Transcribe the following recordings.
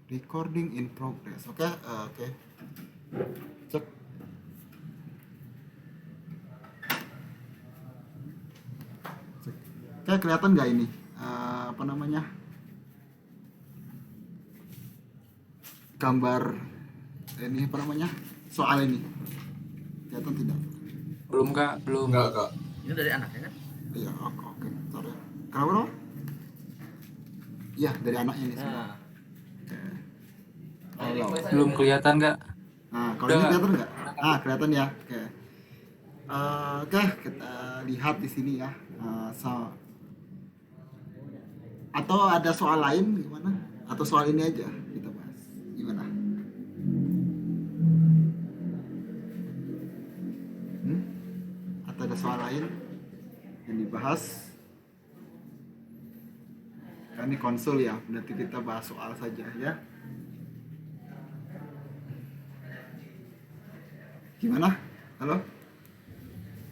Recording in progress. Oke. Cek. Oke, kelihatan nggak ini? Apa namanya? Gambar ini apa namanya? Soal ini. Kelihatan tidak? Belum kak, belum. Enggak kak. Ini dari anaknya kan? Iya, oke. Sorry. Kenapa? Iya, dari anaknya ini semua. Nah, Halo. Belum kelihatan kak. Nah, kalau ini kelihatan nggak? Kelihatan ya. Oke, kita lihat di sini ya. Atau ada soal lain gimana? Atau soal ini aja kita bahas. Gimana? Atau ada soal lain yang dibahas? Kan ini konsul ya, berarti kita bahas soal saja ya. Gimana? Halo?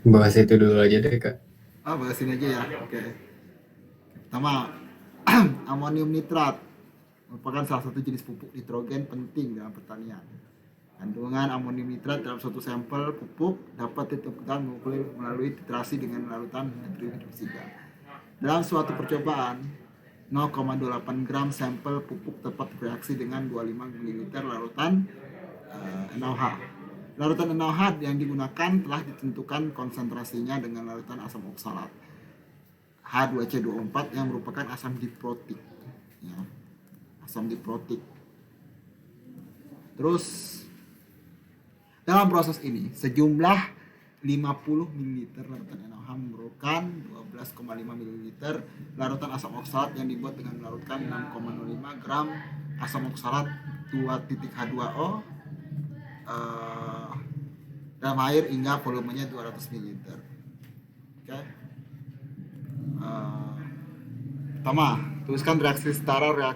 Bahas itu dulu aja deh kak. Bahas ini aja ya. Oke. Pertama, amonium nitrat merupakan salah satu jenis pupuk nitrogen penting dalam pertanian. Kandungan amonium nitrat dalam suatu sampel pupuk dapat ditentukan melalui titrasi dengan larutan natrium hidroksida. Dalam suatu percobaan, 0,28 gram sampel pupuk dapat bereaksi dengan 25 ml larutan NaOH. Larutan NaOH yang digunakan telah ditentukan konsentrasinya dengan larutan asam oksalat H2C24 yang merupakan asam diprotik. Ya, asam diprotik. Terus dalam proses ini sejumlah 50 ml larutan NaOH memerlukan 12,5 ml larutan asam oksalat yang dibuat dengan melarutkan 6,05 gram asam oksalat 2.H2O dalam air hingga volumenya 200 ml. Oke. Pertama, tuliskan reaksi setara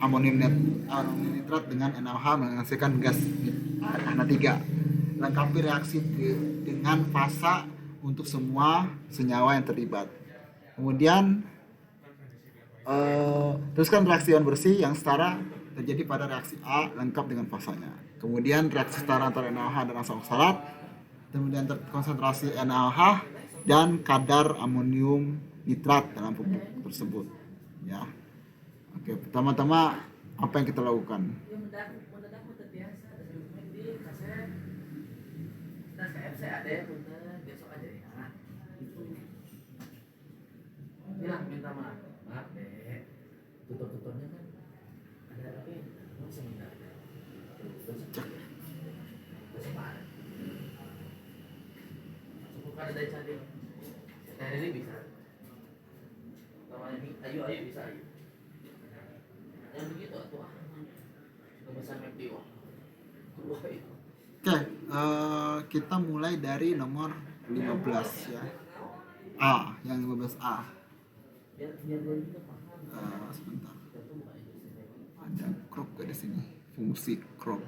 amonium nitrat dengan NaOH menghasilkan gas H3. Lengkapi reaksi dengan fasa untuk semua senyawa yang terlibat. Kemudian tuliskan reaksi ion bersih yang setara terjadi pada reaksi A lengkap dengan fasanya. Kemudian reaksi setara antara NaOH dan asam oksalat. Kemudian konsentrasi NaOH dan kadar amonium nitrat dalam pupuk tersebut. Ya. Oke, pertama-tama apa yang kita lakukan? Ya, minta maaf deh. Tutup-tutupnya kan ada tapi bisa minta. Cek. Cukup ada dari cantik. Saya ini bisa. Sama ini, ayo bisa ayo. Yang begitu tuh. Nggak bisa mimpi wah. Oke, kita mulai dari nomor 15 ya. Yang 15A. Sebentar. Ada crop di sini. Fungsi crop.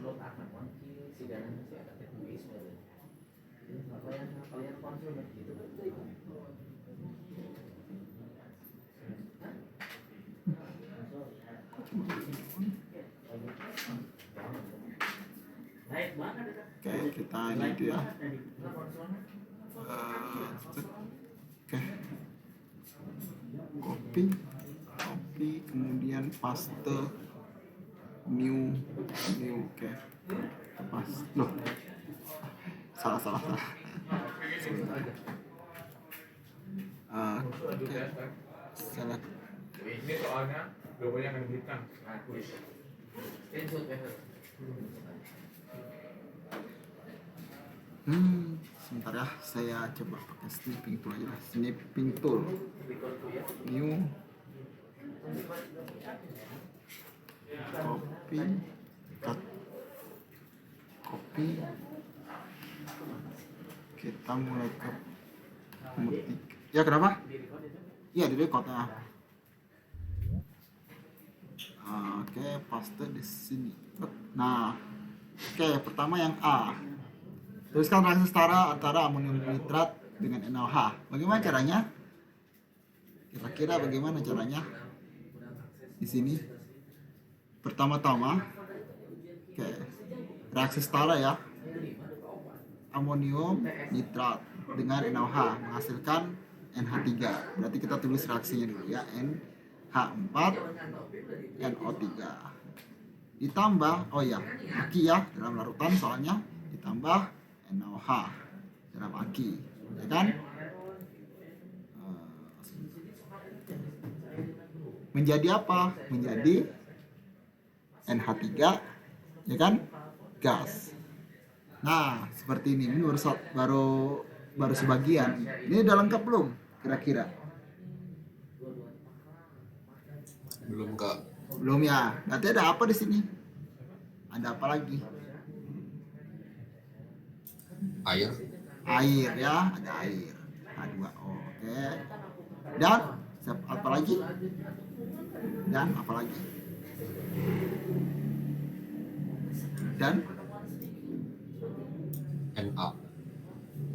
Oke, kita ini dia. Oke. Kopi, kemudian paste, new, oke. Pas, loh, salah. Oke, salah. Ini soalnya logonya akan hitam. Sebentar ya, saya coba pakai snipping tool aja. Snipping tool, new, copy. Kita mulai ke ketik. Ya kenapa? Iya di record ya. Oke, paste di sini. Nah, oke, pertama yang A. Tuliskan reaksi setara antara amonium nitrat dengan NaOH. Bagaimana caranya? Kira-kira bagaimana caranya? Di sini pertama-tama, oke, reaksi setara ya, amonium nitrat dengan NaOH menghasilkan NH3. Berarti kita tulis reaksinya dulu ya, NH4 NO3 ditambah, oh ya, aki ya dalam larutan soalnya, ditambah NaOH dalam aki, ya kan? Menjadi apa? Menjadi NH3, ya kan? Gas. Nah, seperti ini baru sebagian. Ini udah lengkap belum? Kira-kira? Belum kak. Belum ya. Berarti ada apa di sini? Ada apa lagi? Air. Air ya, ada air. H2O. Oke. Dan apa lagi? Dan apa lagi? Dan Na.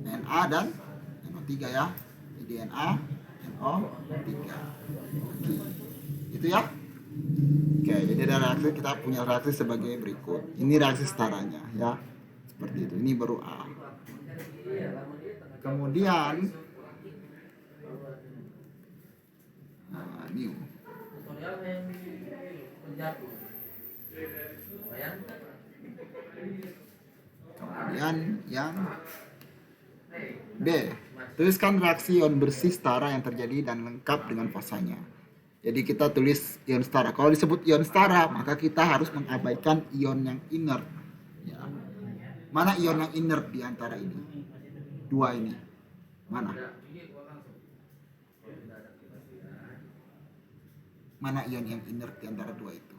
Na dan NO3 ya. Jadi Na, NO3. Oke. Itu ya. Oke, jadi ada reaksi, kita punya reaksi sebagai berikut. Ini reaksi setaranya ya. Seperti itu. Ini baru A. Kemudian new. Tutorial yang penjatuh. Bayangkan. Kemudian yang B. Tuliskan reaksi ion bersih setara yang terjadi dan lengkap dengan fasanya. Jadi kita tulis ion setara. Kalau disebut ion setara, maka kita harus mengabaikan ion yang inert. Ya. Mana ion yang inert di antara ini? Dua ini. Mana? Mana ion yang inert di antara dua itu?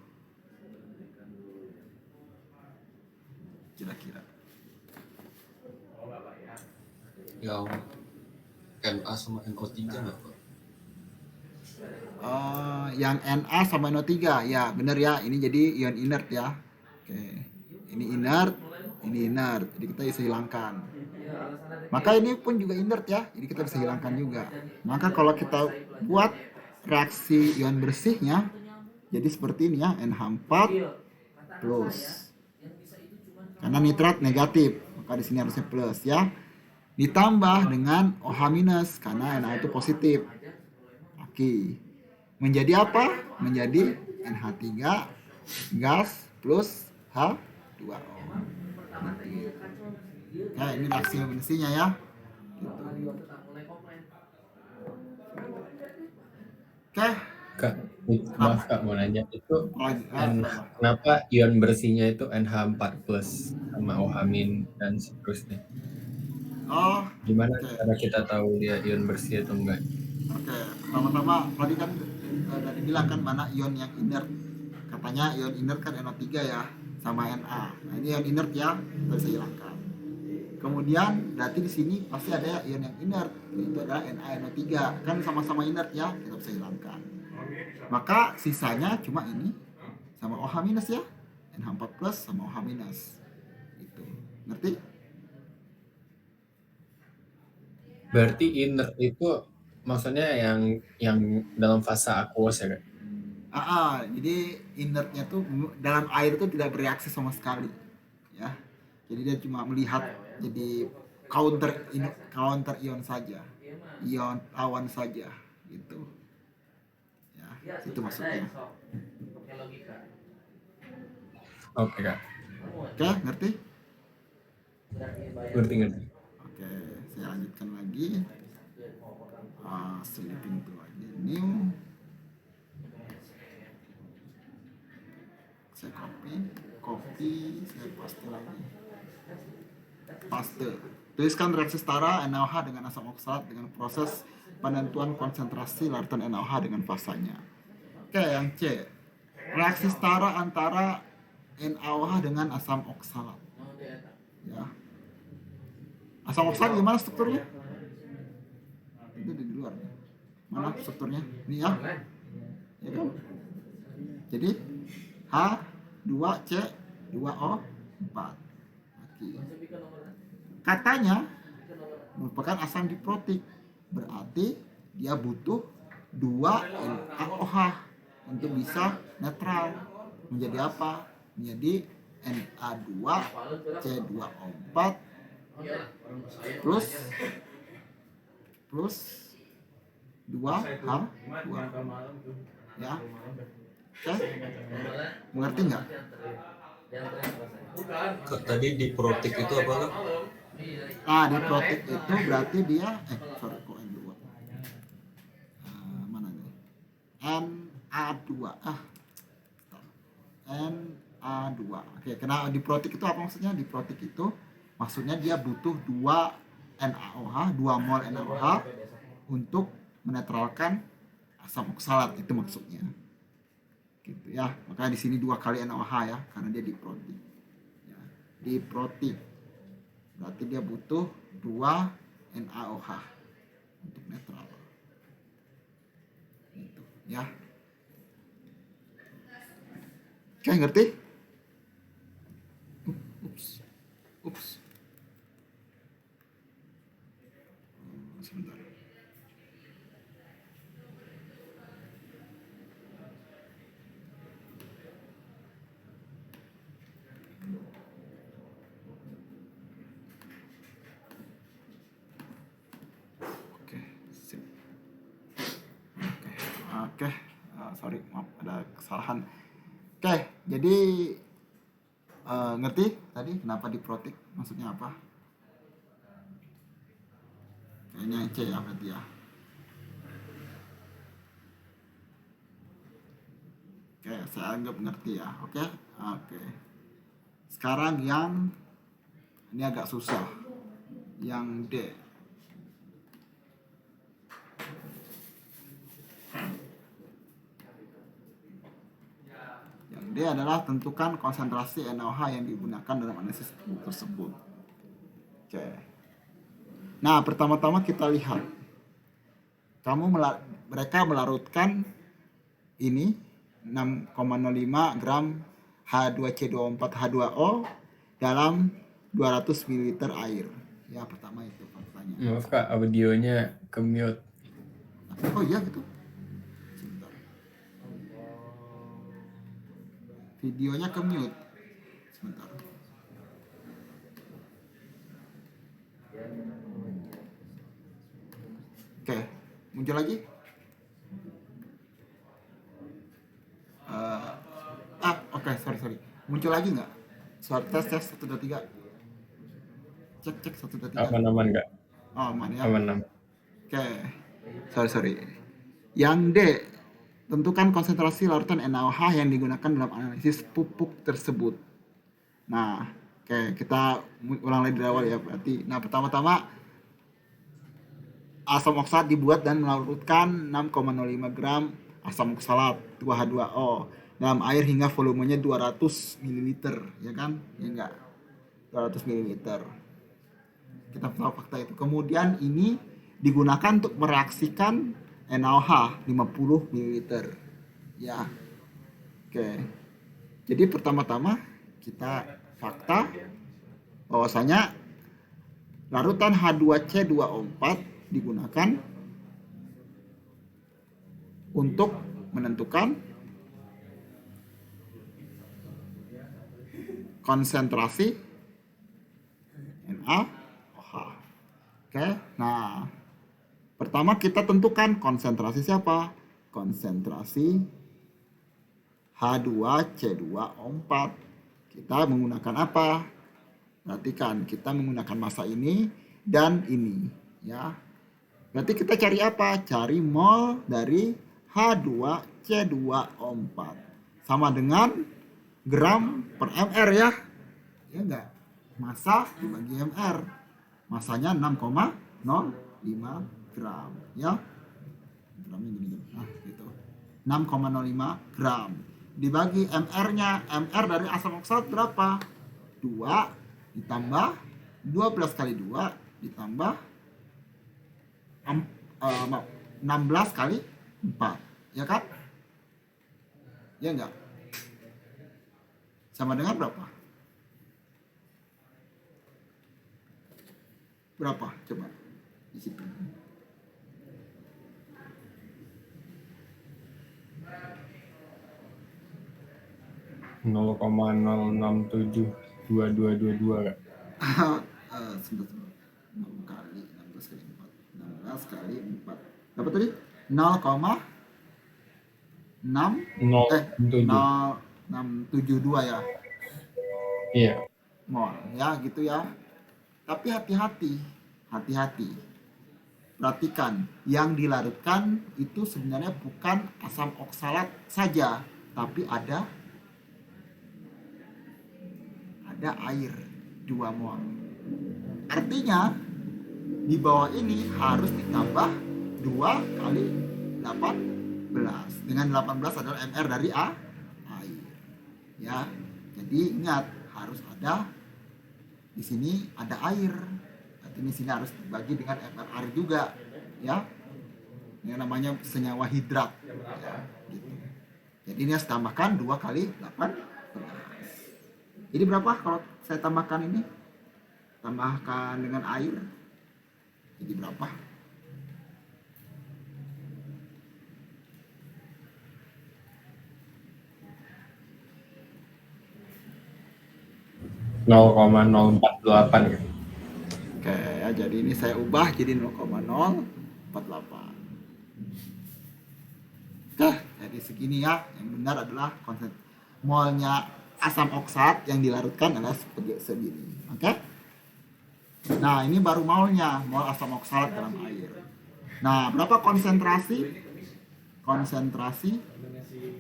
Kira-kira. Yang Na sama NO3 nggak kak? Yang Na sama NO3 ya bener ya, ini jadi ion inert ya. Oke, ini inert, jadi kita bisa hilangkan. Maka ini pun juga inert ya, jadi kita bisa hilangkan juga. Maka kalau kita buat reaksi ion bersihnya jadi seperti ini ya, NH4 plus, karena nitrat negatif maka di sini harusnya plus ya, ditambah dengan OH minus karena Na itu positif. Oke. Menjadi apa? Menjadi NH3 gas plus H2O. Nah, ini reaksi bersihnya ya. Gitu. Oke. Kak, maaf kak mau nanya itu Lagi. kenapa ion bersihnya itu NH4 plus sama OH min dan seterusnya? Oh, Gimana oke. cara kita tahu dia ion bersih atau enggak? Oke, pertama-tama tadi kan udah dibilang kan mana ion yang inert. Katanya ion inert kan NO3 ya sama Na. Nah, ini ion inert ya, kita bisa hilangkan. Kemudian berarti di sini pasti ada ion yang inert, yaitu adalah NaNO3. Kan sama-sama inert ya, kita bisa hilangkan. Maka sisanya cuma ini sama OH minus ya. NH4 plus sama OH minus. Itu. Ngerti? Berarti inert itu maksudnya yang dalam fase aqueous ya kak? Jadi inertnya tuh dalam air itu tidak bereaksi sama sekali, ya. Jadi dia cuma melihat, jadi counter ion saja, ion awan saja, gitu. Ya, itu maksudnya. Oke kak, Oke, ngerti? ngerti. Oke, saya lanjutkan lagi. Selipin itu aja, new. Saya copy, saya paste lagi. Paste. Tuliskan reaksi setara NaOH dengan asam oksalat dengan proses penentuan konsentrasi larutan NaOH dengan fasanya. Oke, yang C. Reaksi setara antara NaOH dengan asam oksalat. Ya. Asam oksalat gimana strukturnya? Itu di luar. Mana strukturnya? Ini ya. Ya kan? Jadi H2C2O4. Katanya merupakan asam diprotik, berarti dia butuh 2 NaOH untuk bisa netral. menjadi apa? Menjadi Na2C2O4 plus 2H2 ya. Oke, mengerti nggak? Kak, tadi di protik itu apa Kak? Nah, di protik itu berarti dia sorry kok N2. Mana nih? Na2. Na2. Oke, karena di protik itu apa maksudnya? Di protik itu maksudnya dia butuh 2 NaOH, 2 mol NaOH untuk menetralkan asam oksalat, itu maksudnya. Gitu ya. Makanya di sini 2 kali NaOH ya, karena dia di protik. Ya, di protik. Berarti dia butuh 2 NaOH untuk netral. Gitu ya. Oke, ngerti? Ups. Sebentar. Oke, sip. Oke. Sorry, maaf ada kesalahan. Oke, jadi ngerti tadi kenapa diprotik, maksudnya apa? Kayaknya C ya berarti ya. Oke, saya anggap ngerti ya. Oke. Sekarang yang ini agak susah. Yang D. Yang D adalah tentukan konsentrasi NaOH yang digunakan dalam analisis tersebut. Oke. Nah, pertama-tama kita lihat. Mereka melarutkan ini 6,05 gram H2C24H2O dalam 200 ml air. Ya, pertama itu faktanya. Maaf Kak, audionya ke mute. Oh iya gitu. Sebentar. Videonya ke mute. Sebentar. Oke, muncul lagi. Oke, sorry. Muncul lagi nggak? Suara tes 1 2 3. Cek 1 2 3. Aman Kak. Oh, aman ya. Aman. Oke. Sorry. Yang D, tentukan konsentrasi larutan NaOH yang digunakan dalam analisis pupuk tersebut. Nah, oke, kita ulang lagi dari awal ya berarti. Nah, pertama-tama asam oksalat dibuat dan melarutkan 6,05 gram asam oksalat 2H2O dalam air hingga volumenya 200 ml, ya kan? Ya enggak? 200 ml. Kita tahu fakta itu. Kemudian ini digunakan untuk mereaksikan NaOH 50 ml. Ya. Oke. Jadi pertama-tama kita fakta bahwasanya larutan H2C2O4 digunakan untuk menentukan konsentrasi NaOH. Oke, nah pertama kita tentukan konsentrasi siapa? Konsentrasi H2C2O4. Kita menggunakan apa? Perhatikan, kita menggunakan massa ini dan ini, ya. Berarti kita cari apa? Cari mol dari H2C2O4. Sama dengan gram per mr ya. Ya enggak? Massa dibagi mr. Massanya 6,05 gram, ya. Gramnya gini. Nah, gitu. 6,05 gram. Dibagi mr-nya. Mr dari asam oksalat berapa? 2 ditambah 12 kali 2 ditambah 16 kali 4, ya kan? Ya enggak? Sama dengan berapa? Berapa? Coba di situ. 0,0672222 Kak. Sebentar. 6 kali 16 kali 4. 16 kali 4. Dapat tadi? 0,6 0,7. 0672 ya. Iya. Mol ya gitu ya. Tapi hati-hati. Perhatikan, yang dilarutkan itu sebenarnya bukan asam oksalat saja, tapi ada air 2 mol. Artinya di bawah ini harus ditambah 2 kali 18. Dengan 18 adalah mR dari air. Ya. Jadi ingat, harus ada di sini ada air. Artinya di sini harus dibagi dengan mR juga, ya. Yang namanya senyawa hidrat. Ya, gitu. Jadi ini harus tambahkan 2 kali 18. Jadi berapa kalau saya tambahkan ini? Tambahkan dengan air. Jadi berapa? .0,048 Kak. Oke, ya, jadi ini saya ubah jadi 0,048. Oke, jadi segini ya. Yang benar adalah molnya asam oksat yang dilarutkan adalah segini. Oke? Nah, ini baru molnya, mol asam oksalat dalam air. Nah, berapa konsentrasi? Konsentrasi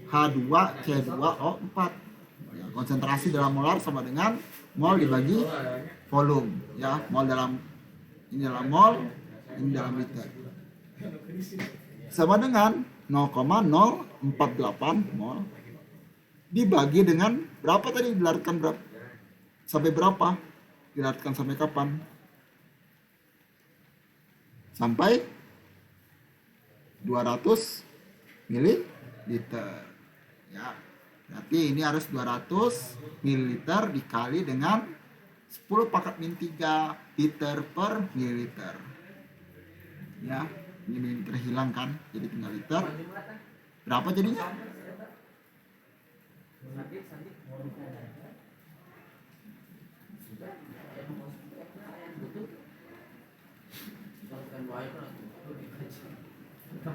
H2C2O4. Ya, konsentrasi dalam molar sama dengan mol dibagi volume, ya. Mol dalam ini dalam mol, ini dalam liter. Sama dengan 0,048 mol dibagi dengan berapa tadi dilarutkan berapa? Sampai berapa? Dilarutkan sampai kapan? Sampai 200 mililiter. Ya. Berarti ini harus 200 mililiter dikali dengan 10 pangkat min 3 liter per mililiter. Ya, ini mililiter hilang kan, jadi tinggal liter. Berapa jadinya?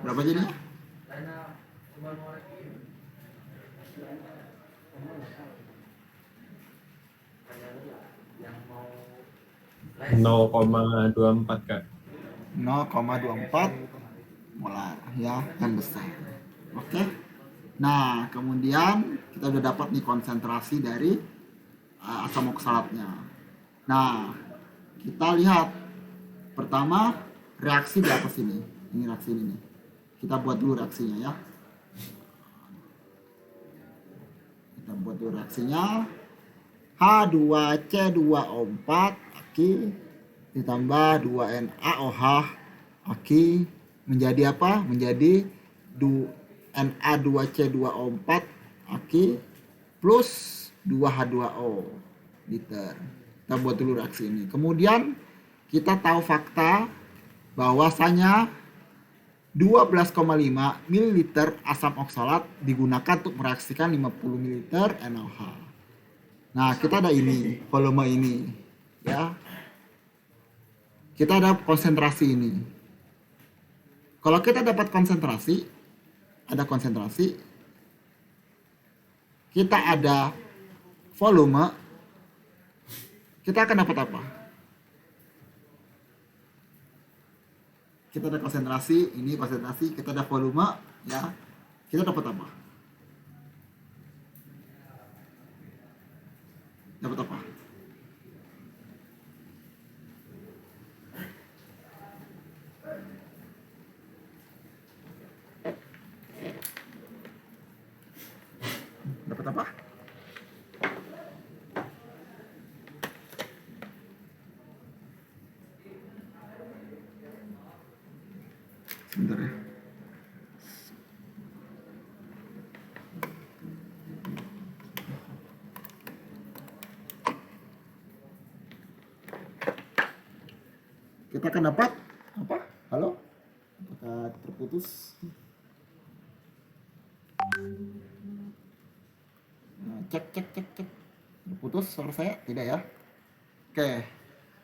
Berapa jadinya? 0,24 Kak. 0,24 molar ya, yang besar. Oke. Nah, kemudian kita udah dapat nih konsentrasi dari asam oksalatnya. Nah, kita lihat pertama reaksi di atas ini. Ini reaksi ini nih. Kita buat dulu reaksinya ya. Kita buat dulu reaksinya. H2C2O4 Aki ditambah 2NaOH Aki menjadi apa? Menjadi Na2C2O4 Aki plus 2H2O liter. Kita buat dulu reaksi ini. Kemudian kita tahu fakta bahwasanya 12,5 ml asam oksalat digunakan untuk mereaksikan 50 ml NaOH. Nah, kita ada ini, volume ini, ya. Kita ada konsentrasi ini. Kalau kita dapat konsentrasi, ada konsentrasi, kita ada volume, kita akan dapat apa? Kita ada konsentrasi, ini konsentrasi, kita ada volume, ya. Kita dapat apa? Dapat apa? Dapat apa? Sebentar ya. Kita akan dapat apa? Halo? Apakah terputus? Nah, C cek. Putus suara saya? Tidak ya? Oke.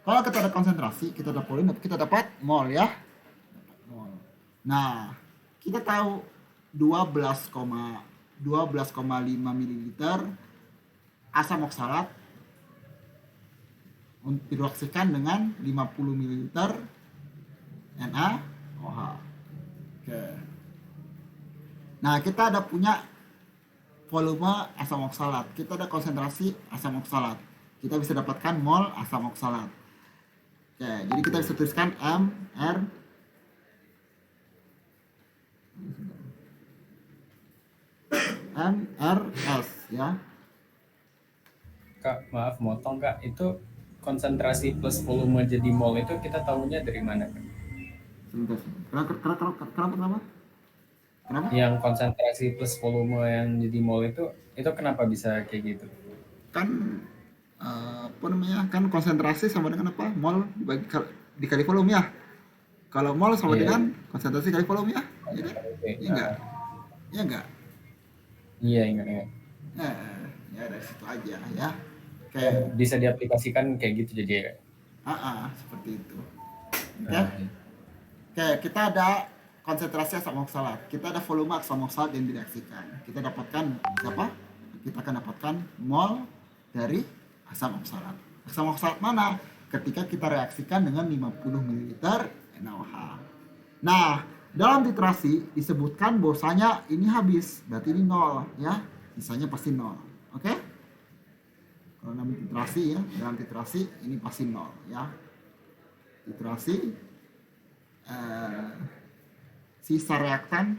Kalau kita ada konsentrasi, kita ada volume, kita dapat mol ya. Mol. Nah, kita tahu 12,5 ml asam oksalat direaksikan dengan 50 ml NaOH. Oke. Nah, kita ada punya volume asam oksalat, kita ada konsentrasi asam oksalat, kita bisa dapatkan mol asam oksalat. Oke, jadi kita bisa tuliskan MRS ya. Kak, maaf motong Kak, itu konsentrasi plus volume jadi mol itu kita tahunya dari mana Kak? Sebentar. Kenapa? Yang konsentrasi plus volume yang jadi mol itu kenapa bisa kayak gitu? Kan apa namanya? Kan konsentrasi sama dengan apa? Mol dikali volume ya. Kalau mol sama Iya. dengan konsentrasi kali volume ya. Iya kan? Oke. Iya enggak? Iya enggak? Iya, ingat. Ya dari situ aja ya. Oke. Bisa diaplikasikan kayak gitu jadi ya. Seperti itu. Oke, kita ada konsentrasi asam oksalat, kita ada volume asam oksalat yang direaksikan. Kita dapatkan siapa? Kita akan dapatkan mol dari asam oksalat. Asam oksalat mana? Ketika kita reaksikan dengan 50 ml NaOH. Nah, dalam titrasi disebutkan bahwasanya ini habis, berarti ini 0 ya. Sisanya pasti 0. Oke? Kalau dalam titrasi ya, dalam titrasi ini pasti 0 ya. Titrasi sisa reaktan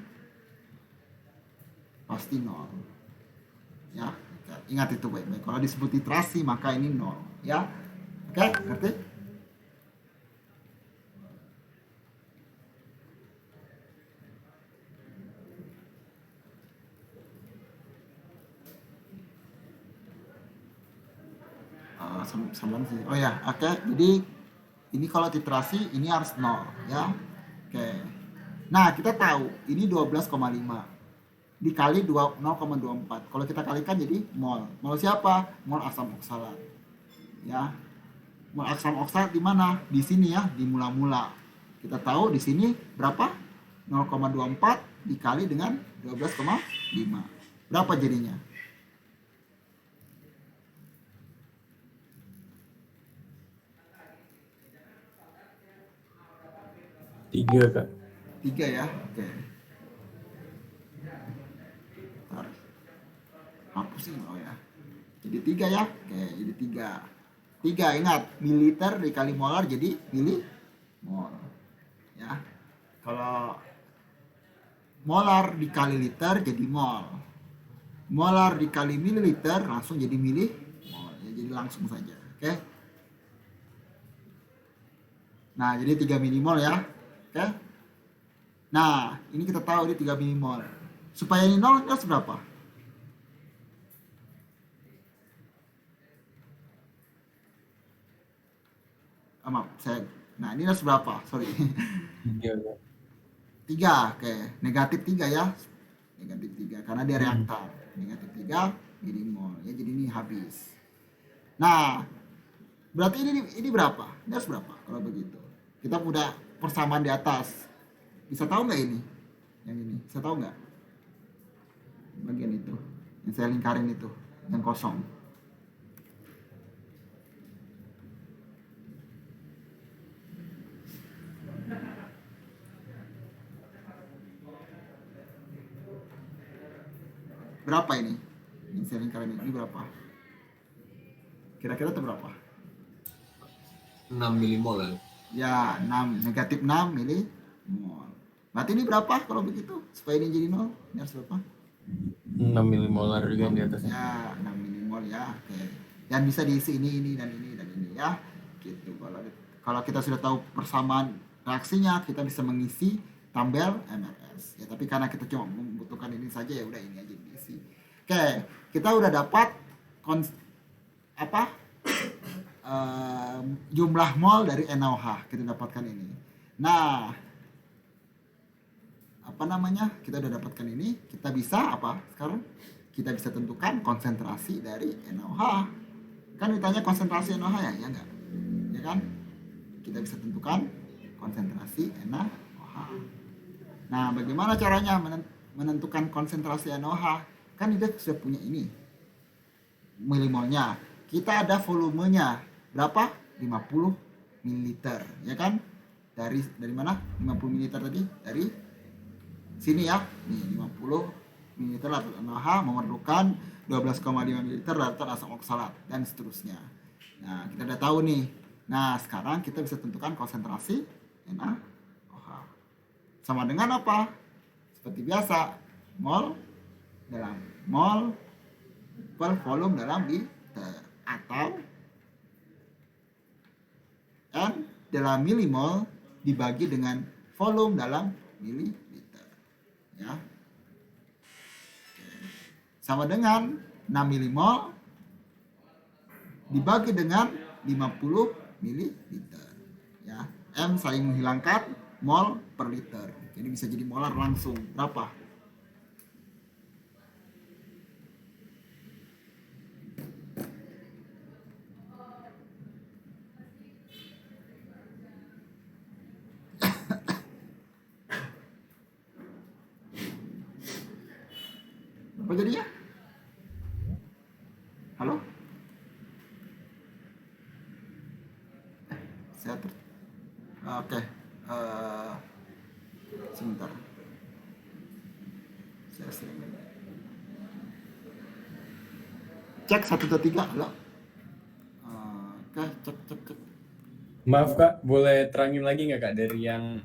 pasti 0 ya. Ingat itu baik-baik, kalau disebut titrasi maka ini 0 ya. Oke, ngerti? Sambung sih. Oh ya, oke. Jadi ini kalau titrasi ini harus 0 ya. Oke. Nah, kita tahu ini 12,5 dikali 0,24. Kalau kita kalikan jadi mol. Mol siapa? Mol asam oksalat. Ya. Mol asam oksalat di mana? Di sini ya, di mula-mula. Kita tahu di sini berapa? 0,24 dikali dengan 12,5. Berapa jadinya? 3 Kak. 3 ya. Oke. Bentar. Hapusin ya. Jadi 3 ya. Oke, jadi 3 ingat, mililiter dikali molar jadi milimol. Ya. Kalau molar dikali liter jadi mol. Molar dikali mililiter langsung jadi milimol. Ya, jadi langsung saja. Oke. Nah, jadi 3 milimol ya. Oke. Nah, ini kita tahu ini 3 milimol. Supaya ini 0 harus berapa? Maaf, nah ini harus berapa? Sorry. 3, oke. Negatif 3 ya. Negatif 3 karena dia reaktan. Negatif 3 milimol. Ya, jadi ini habis. Nah, berarti ini berapa? Ini harus berapa kalau begitu? Kita udah persamaan di atas. Bisa tahu nggak ini? Yang ini, bisa tahu nggak? Bagian itu, yang saya lingkarin itu, yang kosong. Berapa ini? Yang saya lingkarin ini berapa? Kira-kira itu berapa? 6 milimol ya. Ya, 6, negatif 6 milimol. Berarti ini berapa kalau begitu? Supaya ini jadi 0, ini harus berapa? 6 milimolar juga di atasnya. Ya, 6 milimol ya. Oke. Dan bisa diisi ini dan ini ya. Gitu. Kalau kita sudah tahu persamaan reaksinya, kita bisa mengisi tabel MRS. Ya, tapi karena kita cuma membutuhkan ini saja ya udah ini aja diisi. Oke, kita udah dapat jumlah mol dari NaOH kita dapatkan ini. Nah, apa namanya? Kita udah dapatkan ini, kita bisa apa sekarang? kita bisa tentukan konsentrasi dari NaOH. Kan ditanya konsentrasi NaOH ya, ya enggak? Ya kan? Kita bisa tentukan konsentrasi NaOH. Nah, bagaimana caranya menentukan konsentrasi NaOH? Kan kita sudah punya ini milimolnya. Kita ada volumenya berapa? 50 ml, ya kan? Dari mana? 50 ml tadi? Dari sini ya. Nih 50 ml NaOH memerlukan 12,5 ml daratan asam oksalat dan seterusnya. Nah, kita udah tahu nih. Nah, sekarang kita bisa tentukan konsentrasi NaOH. Sama dengan apa? Seperti biasa, mol dalam mol per volume dalam liter, atau N dalam milimol dibagi dengan volume dalam mililiter, ya. Sama dengan 6 milimol dibagi dengan 50 mililiter, ya. M saling menghilangkan mol per liter, jadi bisa jadi molar langsung berapa? Apa jadinya? Halo? Saya Oke. Sebentar. Saya sering. Cek 123. Halo. Oke, cek. Maaf Kak, boleh terangin lagi nggak Kak dari yang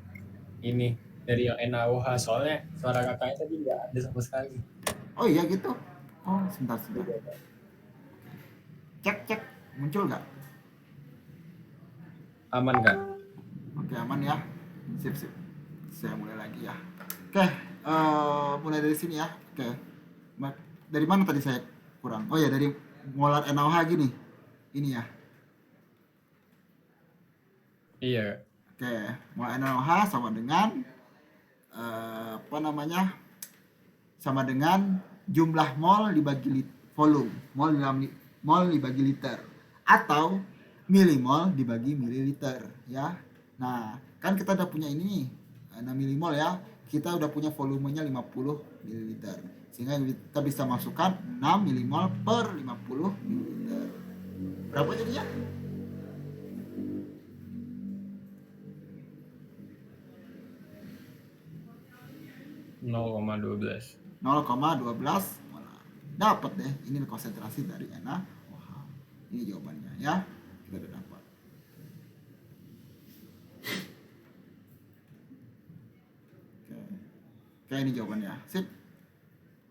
ini, dari yang NaOH, soalnya suara kakaknya tadi nggak ada sama sekali. Oh iya gitu. Oh, sebentar. Cek. Muncul nggak? Aman Kak? Oke, aman ya. Sip. Saya mulai lagi ya. Oke, mulai dari sini ya. Oke. Dari mana tadi saya kurang? Oh ya, dari molar NaOH gini. Ini ya. Iya. Oke, molar NaOH sama dengan sama dengan jumlah mol dibagi volume, mol dibagi liter, atau milimol dibagi mililiter, ya. Nah, kan kita udah punya ini nih, 6 milimol ya. Kita udah punya volumenya 50 mililiter. Sehingga kita bisa masukkan 6 milimol per 50 mililiter. Berapa jadinya? (0,12). 0,12 molar. Dapat deh, ini konsentrasi dari NaOH. Ini jawabannya ya. Kita udah dapat. Oke, ini jawabannya. Sip.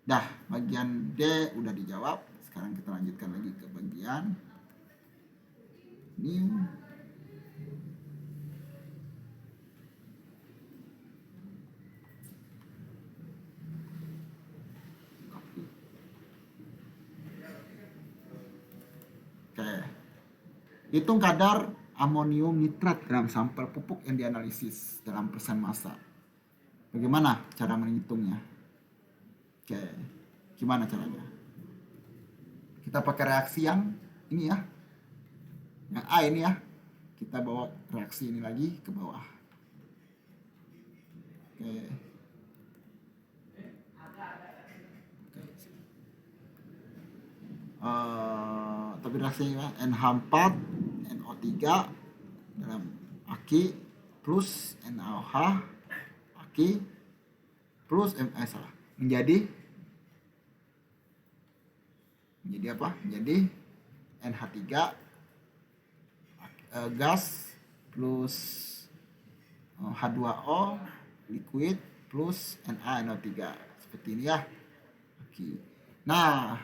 Dah, bagian D udah dijawab. Sekarang kita lanjutkan lagi ke bagian ini. Oke. Hitung kadar amonium nitrat dalam sampel pupuk yang dianalisis dalam persen massa. Bagaimana cara menghitungnya? Oke. Gimana caranya? Kita pakai reaksi yang ini ya. Yang A ini ya. Kita bawa reaksi ini lagi ke bawah. Oke. Tapi reaksinya NH4 NO3 dalam aki plus NaOH aki plus menjadi apa? Menjadi NH3 gas plus H2O liquid plus NaNO3 seperti ini ya. Oke. Nah,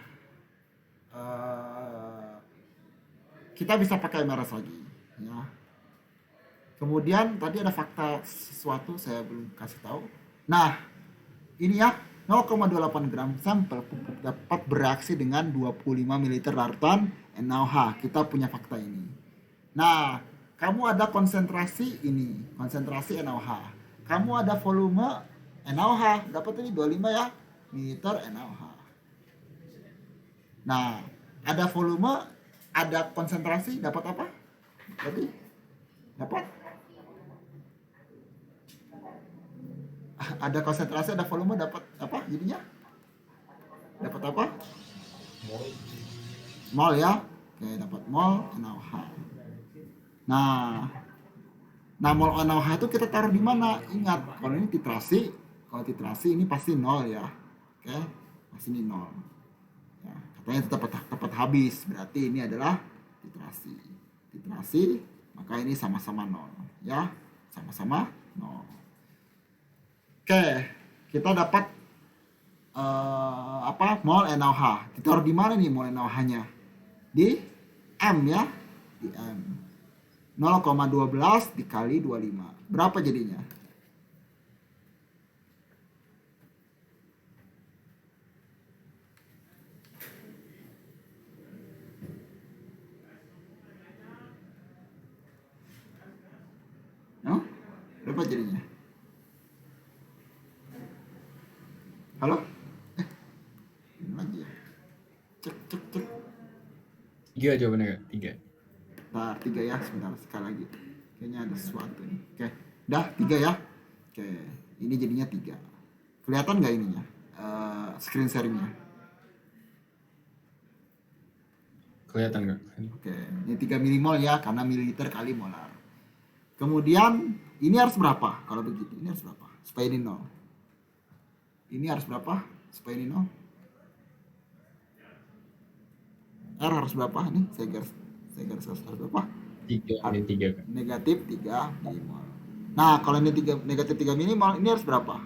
kita bisa pakai MRS lagi ya. Kemudian tadi ada fakta sesuatu saya belum kasih tahu. Nah, ini ya 0,28 gram sampel pupuk dapat bereaksi dengan 25 ml larutan NaOH. Kita punya fakta ini. Nah, kamu ada konsentrasi ini, konsentrasi NaOH. Kamu ada volume NaOH, dapat tadi 25 ya, mililiter NaOH. Nah, ada volume, ada konsentrasi, dapat apa? Berarti dapat ada konsentrasi, ada volume, dapat apa jadinya? Dapat apa? Mol ya. Oke, dapat mol NaOH. Nah, mol NaOH itu kita taruh di mana? Ingat, kalau ini titrasi, kalau titrasi ini pasti 0 ya. Oke, pasti ini 0. Ya, katanya itu tepat habis, berarti ini adalah titrasi. Titrasi, maka ini sama-sama 0 ya, sama-sama 0. Oke, kita dapat mol NaOH. Ditaruh di mana nih mol NaOH-nya? Di M ya, di M. 0,12 dikali 25. Berapa jadinya? Berapa jadinya? Halo? Ini lagi ya? Cek. 3 jawabannya Kak, 3. Nah, 3 ya, sebentar sekali lagi. Kayaknya ada sesuatu nih. Oke, dah 3 ya. Oke, ini jadinya 3. Kelihatan nggak ininya? Screen sharingnya. Kelihatan Kak? Oke, ini 3 milimol ya, karena mililiter kali molar. Kemudian, ini harus berapa? Kalau begitu, ini harus berapa? Supaya ini 0. Ini harus berapa? Supaya ini 0. R harus berapa? Nih, saya garis harus berapa? 3, ini 3 Kak. Negatif 3 milimol. Nah, kalau ini negatif 3 milimol, ini harus berapa?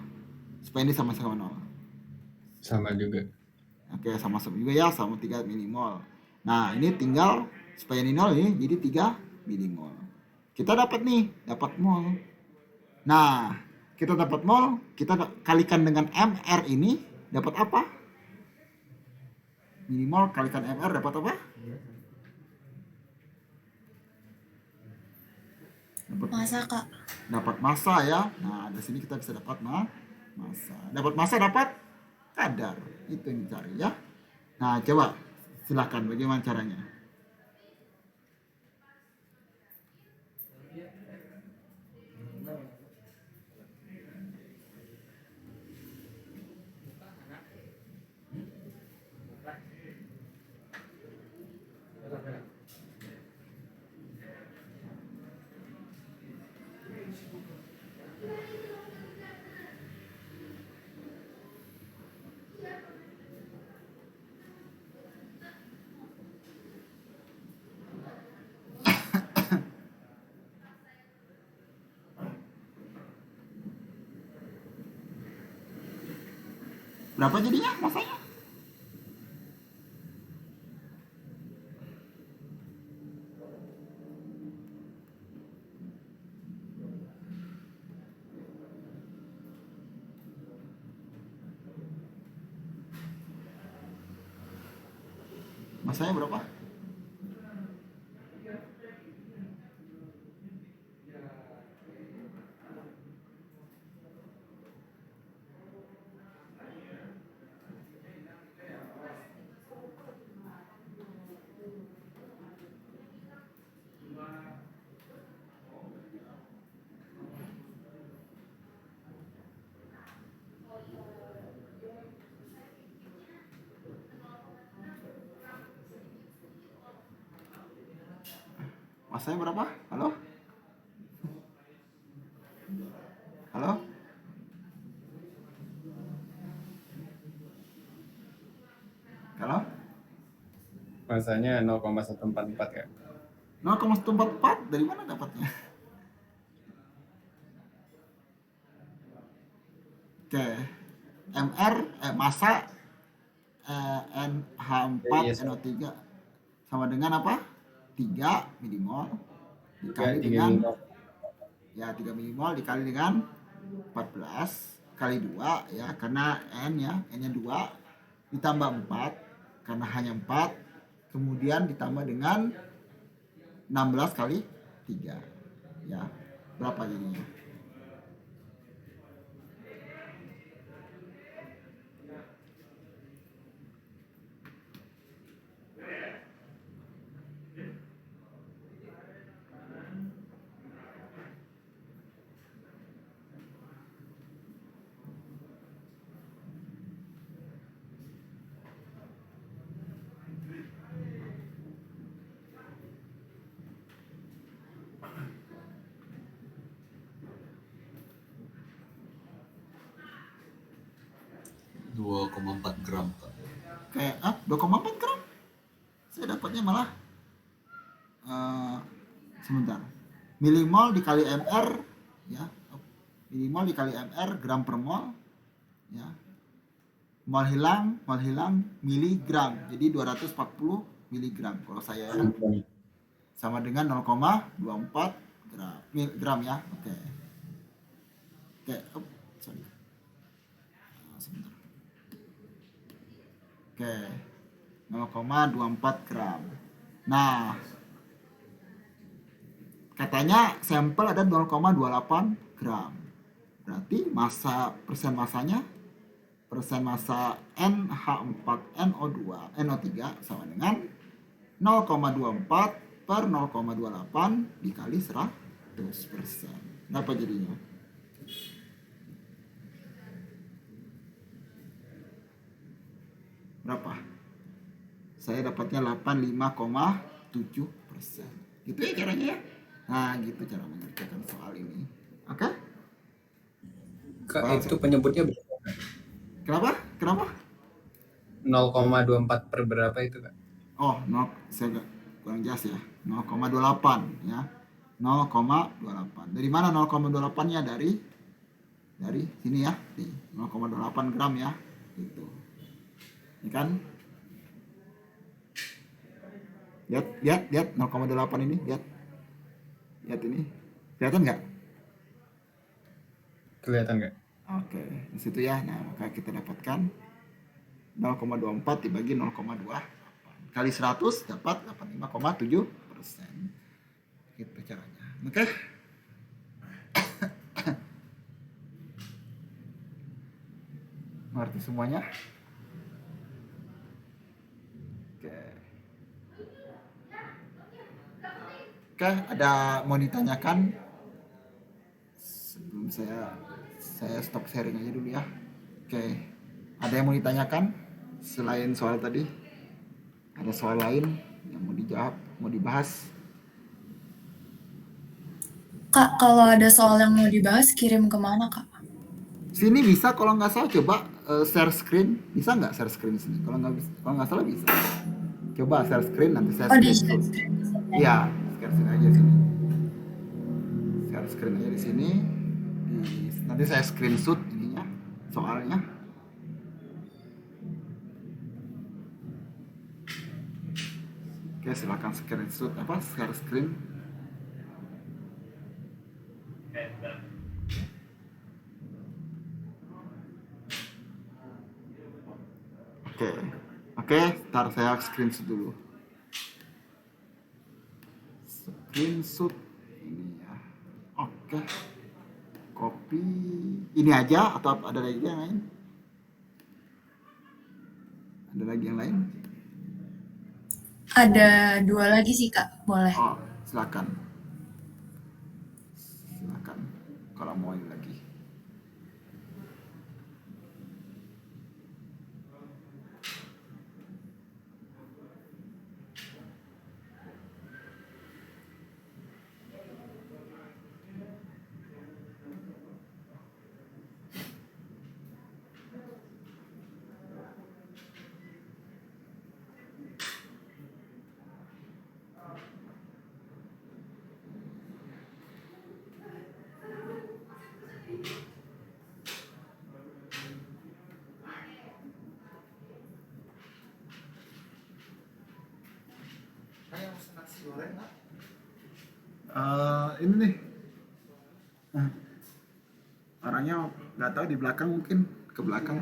Supaya ini sama-sama 0. Sama juga. Oke, sama-sama juga ya, sama 3 milimol. Nah, ini tinggal supaya ini 0 ini jadi 3 milimol. Kita dapat mol. Nah, kita dapat mol, kita kalikan dengan MR ini dapat apa? Milimol kalikan MR dapat apa? Masa Kak? Dapat massa ya. Nah, di sini kita bisa dapat massa. Dapat massa, dapat kadar. Itu yang dicari ya. Nah, coba silakan bagaimana caranya. Berapa jadinya massanya? Massanya berapa? Masanya berapa? Halo? Halo? Halo? Masanya 0,144 Kak. 0,144 dari mana dapatnya? Oke. MR massa NH4 Iya, NO3 sama dengan apa? 3 milimol dikali 3 dengan milimol. 3 milimol dikali dengan 14 kali 2 ya, karena N ya, N-nya 2 ditambah 4 karena hanya 4, kemudian ditambah dengan 16 kali 3 ya. Berapa jadinya? 2,4 gram Kak. Kayak 2,4 gram. Saya dapatnya malah sebentar. Milimol dikali mr ya. Milimol dikali mr gram per mol ya. Mol hilang miligram. Jadi 240 miligram kalau saya ya. Sama dengan 0,24 gram ya. Oke. Sorry. Sebentar. Oke. 0,24 gram. Nah, katanya sampel ada 0,28 gram. Berarti persen massa NH4NO3 sama dengan 0,24 per 0,28 dikali 100%. Berapa jadinya? Berapa? Saya dapatnya 85,7%. Gitu ya caranya ya. Nah, gitu cara mengerjakan soal ini. Oke? Kak, itu penyebutnya berapa? Kenapa? 0,24 per berapa itu, Kak? Oh, saya kurang jelas ya. 0,28 ya. 0,28. Dari mana 0,28-nya? Dari sini ya. Nih, 0,28 gram ya. Gitu. Ini kan? Lihat 0,8 ini, lihat ini. Kelihatan nggak? Kelihatan nggak? Oke, di situ ya. Nah, maka kita dapatkan 0,24 dibagi 0,2 kali 100 dapat 85,7%. Gitu caranya. Oke. Mengerti semuanya? Oke, ada mau ditanyakan? Sebelum saya stop sharing aja dulu ya. Oke, ada yang mau ditanyakan selain soal tadi? Ada soal lain yang mau dijawab, mau dibahas? Kak, kalau ada soal yang mau dibahas, kirim kemana, Kak? Sini bisa, kalau nggak salah coba share screen. Bisa nggak share screen sini? Kalau nggak salah bisa. Coba share screen, nanti saya Oh, di screenshot. screen. Iya, share screen aja sini. Share screen aja di sini. Nanti saya screenshot ininya, soalnya. Oke, silakan screenshot share screen. Oke, ntar saya screenshot dulu. Screenshot ini ya. Oke. Copy. Ini aja atau ada lagi yang lain? Ada lagi yang lain? Ada 2 lagi sih, Kak. Boleh. Oh, silakan. Kalau mau ini lagi. Ini nih. Orangnya nggak tahu, di belakang mungkin, ke belakang.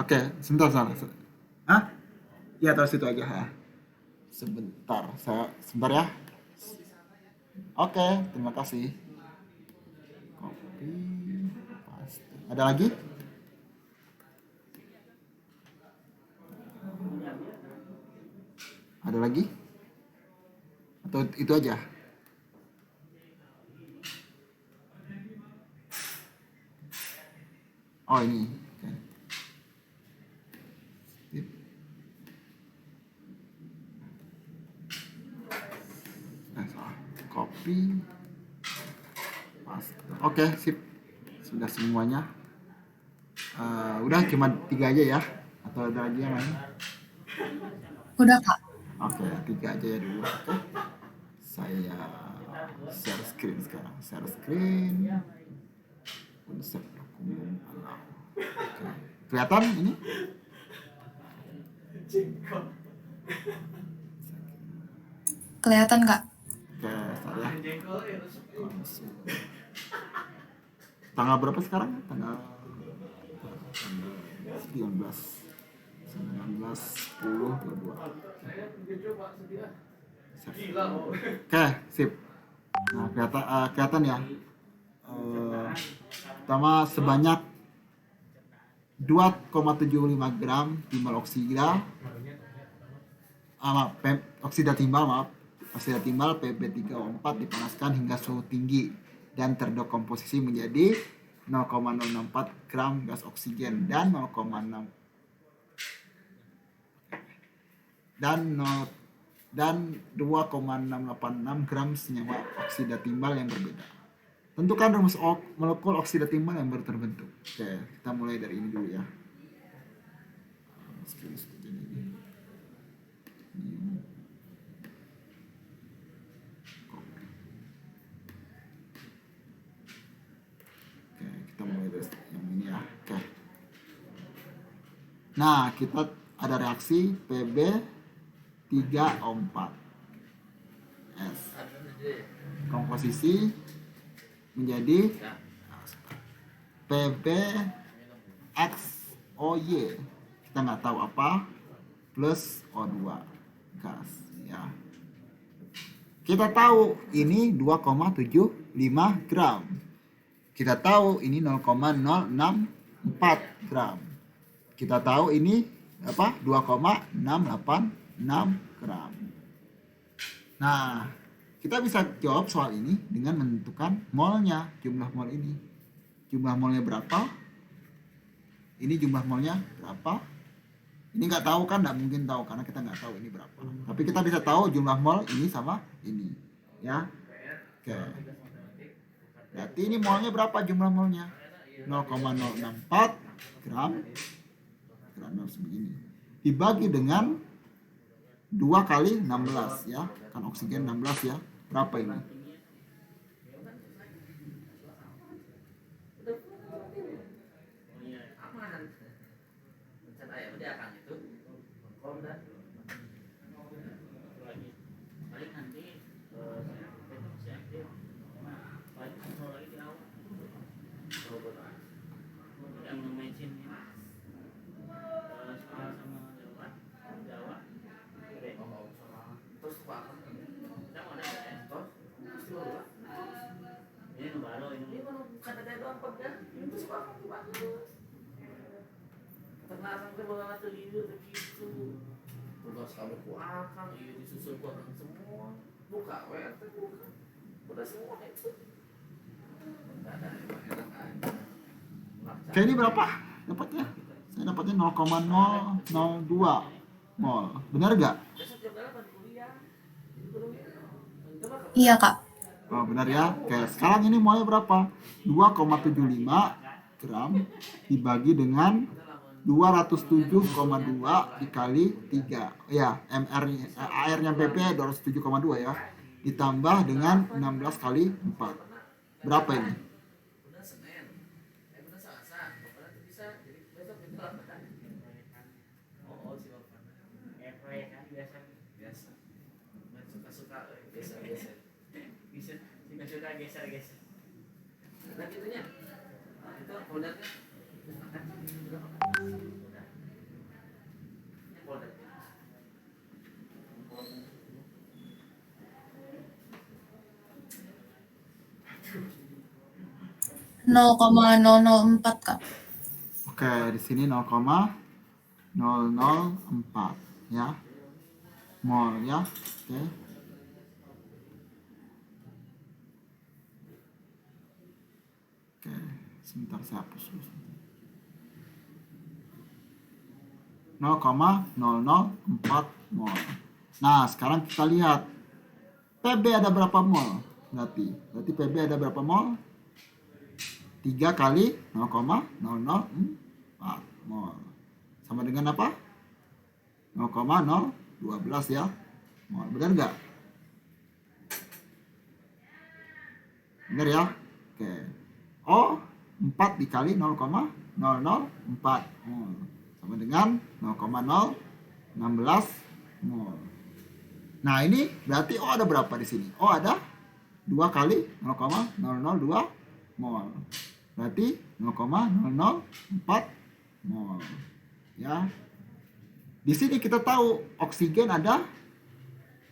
Oke, sebentar. Iya, taruh situ aja ya. Sebentar ya. Oke, terima kasih. Copy, paste. Ada lagi? Ada lagi? Atau itu aja? Oh, ini. Oke. Sip. Salah. Copy. Paste. Oke, sip. Sudah semuanya. Udah cuma 3 aja ya, atau ada lagi yang lain? Udah, Kak. Oke, 3 aja ya dulu. Oke. Saya share screen sekarang. Share screen. Konsep dokumen alam. Oke. Kelihatan ini? Kelihatan, Kak. Oke, saya tanggal berapa sekarang? Tanggal 19 10 22. Oke, sip. Nah, kelihatan ya. Pertama sebanyak 2,75 gram timbal oksida. Oksida timbal Pb3O4 dipanaskan hingga suhu tinggi dan terdekomposisi menjadi 0,064 gram gas oksigen dan 0,6 dan 2,686 gram senyawa oksida timbal yang berbeda. Tentukan rumus molekul oksida timbal yang baru terbentuk. Oke, kita mulai dari ini dulu ya. Oke, kita mulai dari yang ini ya. Oke. Nah, kita ada reaksi Pb3O4 S. Komposisi menjadi PbXOY, kita nggak tahu apa, plus O2 gas ya. Kita tahu ini 2,75 gram. Kita tahu ini 0,064 gram. Kita tahu ini apa? 2,686 gram. Nah, kita bisa jawab soal ini dengan menentukan molnya, jumlah mol ini. Jumlah molnya berapa? Ini jumlah molnya berapa? Ini nggak tahu kan, nggak mungkin tahu karena kita nggak tahu ini berapa. Tapi kita bisa tahu jumlah mol ini sama ini, ya. Oke. Berarti ini molnya berapa jumlah molnya? 0,064 gram. Gram segini. Dibagi dengan 2 kali 16 ya. Kan oksigen 16 ya. Berapa ini? Terlarang ke bawah tuh liur begitu. Udah sekali ku akang, iya disusul ku akang semua. Buka WRT buka. Udah semua itu. Enggak ada yang enak aja. Kayak ini berapa dapatnya? Saya dapatnya 0,002 mol. Benar gak? Iya, Kak. Oh, benar ya. Oke, sekarang ini molnya berapa? 2,75 gram dibagi dengan 207,2 dikali 3. Ya, airnya PP 207,2 ya. Ditambah dengan 16 kali 4. Berapa ini? Udah Senin. Udah Selasa. Bapak bisa jadi besok kita lakukan. Oh, si Bapak. Kan biasa. Suka-suka biasa. Bisa suka geser. Nah, gitunya. Itu foldernya. Nol koma 004, Kak. Oke, di sini 0,004 ya. Mol ya. Oke. Oke, sebentar saya hapus dulu. 0,004 mol. Nah, sekarang kita lihat PB ada berapa mol? Berarti PB ada berapa mol? 3 kali 0,004 4 mol. Sama dengan apa? 0,012 ya mol. Benar nggak? Benar ya? Oke. O 4 dikali 0,004 mol. Sama dengan 0,016 mol. Nah ini berarti O ada berapa di sini? O ada 2 kali 0,002 mol. Berarti 0,004 mol. Ya. Di sini kita tahu oksigen ada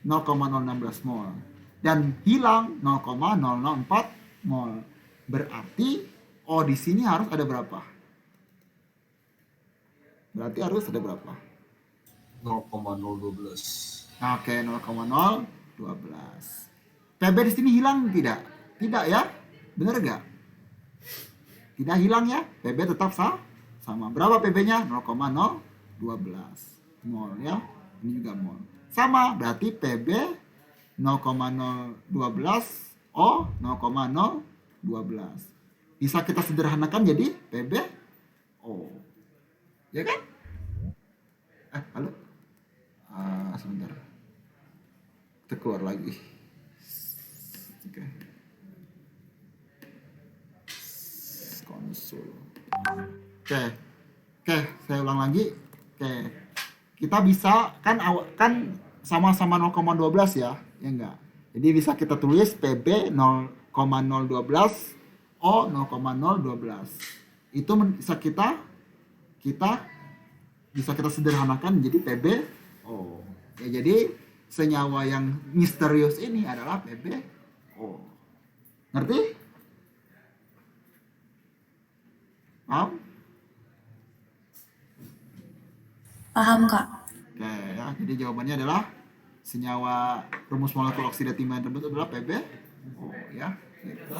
0,016 mol dan hilang 0,004 mol. Berarti O di sini harus ada berapa? Berarti harus ada berapa? 0,012. Oke, 0,012. PB di sini hilang tidak? Tidak ya? Benar gak? Tidak hilang ya? PB tetap sama. Berapa PB-nya? 0,012 mol ya. Ini juga mol. Sama, berarti PB 0,012 O 0,012. Bisa kita sederhanakan jadi PB O. Ya kan? Halo? Sebentar. Kita keluar lagi. Oke. Konsul. Oke, saya ulang lagi. Oke. Kita bisa kan sama-sama 0,12 ya enggak. Jadi bisa kita tulis PB 0,012 O 0,012. Itu bisa kita bisa kita sederhanakan menjadi PB O. Ya, jadi senyawa yang misterius ini adalah PB O. Ngerti? Paham? Paham, Kak. Oke ya, jadi jawabannya adalah senyawa rumus molekul oksidatif yang terbentuk adalah PB O ya. Gitu.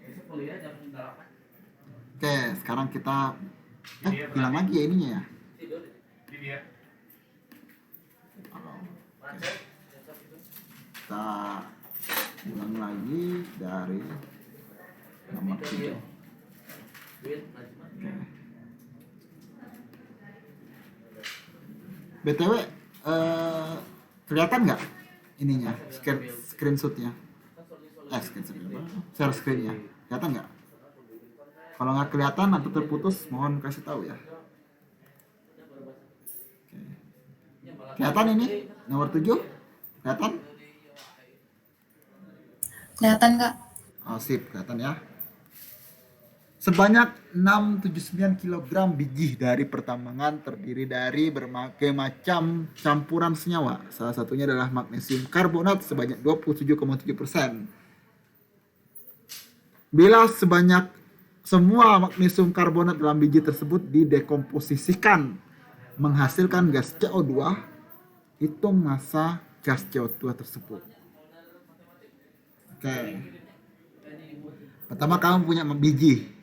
Besok kuliah jam 8. Oke, sekarang kita bilang lagi ya ininya ya. Tidur. Ini dia. Macet. Besok itu. Kita ulang lagi dari nomor 7. Duit Najman. Oke. BTW kelihatan nggak ininya screenshotnya? Screenshotnya apa? Share screennya kelihatan nggak? Kalau nggak kelihatan atau terputus mohon kasih tahu ya. Oke. Kelihatan ini nomor 7? Kelihatan? Kelihatan, Kak. Oh, sip, kelihatan ya. Sebanyak 679 kg biji dari pertambangan terdiri dari berbagai macam campuran senyawa. Salah satunya adalah magnesium karbonat sebanyak 27,7%. Bila semua magnesium karbonat dalam biji tersebut didekomposisikan menghasilkan gas CO2, hitung massa gas CO2 tersebut. Oke. Pertama kamu punya biji.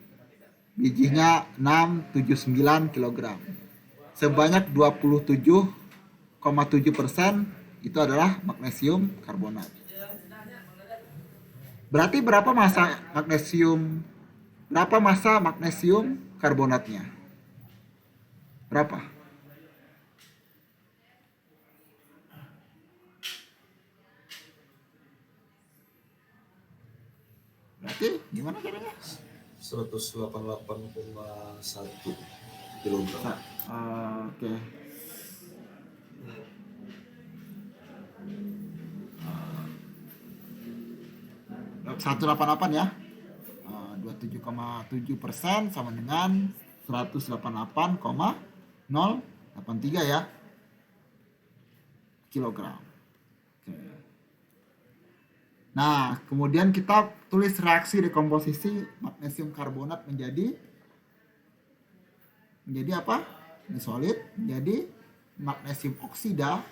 Bijinya 679 kg. Sebanyak 27,7% itu adalah magnesium karbonat. Berarti berapa massa magnesium karbonatnya? Berapa? Berarti gimana caranya? 188,1 kilogram. Oke. Uh, 188 ya. 27,7% sama dengan 188,083 ya kilogram. Oke. Nah, kemudian kita tulis reaksi dekomposisi magnesium karbonat menjadi apa? Ini solid menjadi magnesium oksida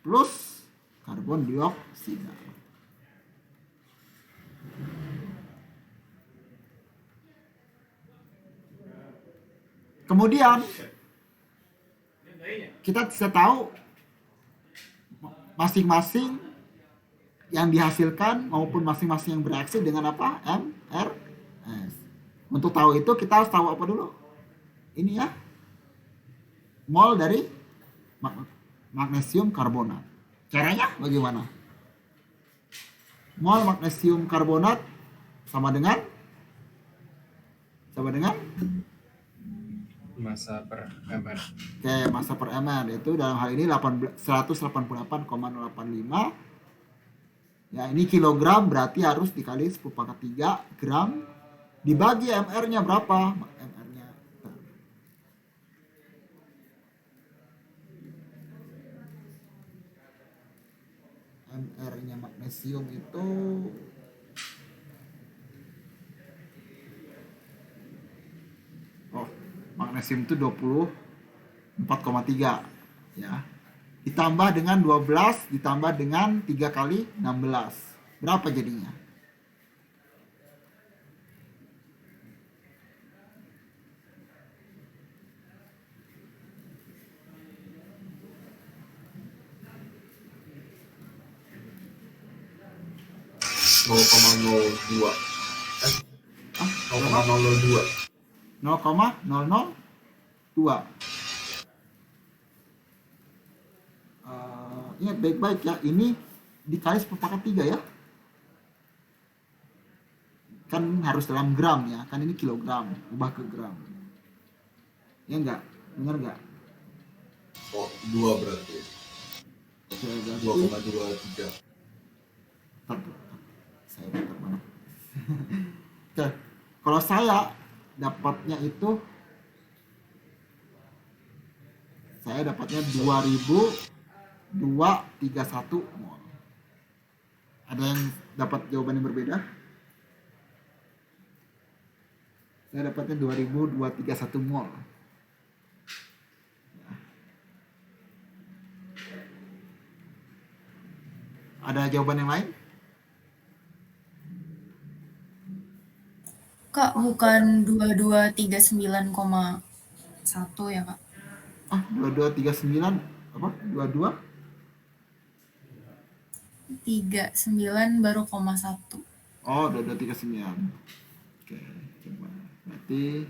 plus karbon dioksida. Kemudian kita bisa tahu masing-masing yang dihasilkan maupun masing-masing yang bereaksi dengan apa? MRS. Untuk tahu itu kita harus tahu apa dulu? Ini ya, mol dari magnesium karbonat. Caranya bagaimana? Mol magnesium karbonat sama dengan Massa per ml. Oke, massa per ml itu dalam hal ini 188,085. Ya, ini kilogram berarti harus dikali 10⁻³ gram dibagi mr-nya berapa? mr-nya mr-nya magnesium itu magnesium itu 24,3 ya. Ditambah dengan 12 ditambah dengan 3 kali 16. Berapa jadinya? nol 0,02. 0,002. 0,002. Ingat baik-baik ya, ini dikali 10⁻³ ya. Kan harus dalam gram ya, kan ini kilogram, ubah ke gram. Ya enggak? Benar enggak? Oh, 2 berarti. Oke, berarti 2,23. saya dapat mana? Oke, kalau saya dapatnya itu saya dapatnya 2231 mol. Ada yang dapat jawaban yang berbeda? Saya dapatnya 2231 mol. Ada jawaban yang lain? Kak, bukan 2239,1 ya, Kak? 2239 apa? 22 39 baru 0,1. Oh, 2239. Oke, coba. Berarti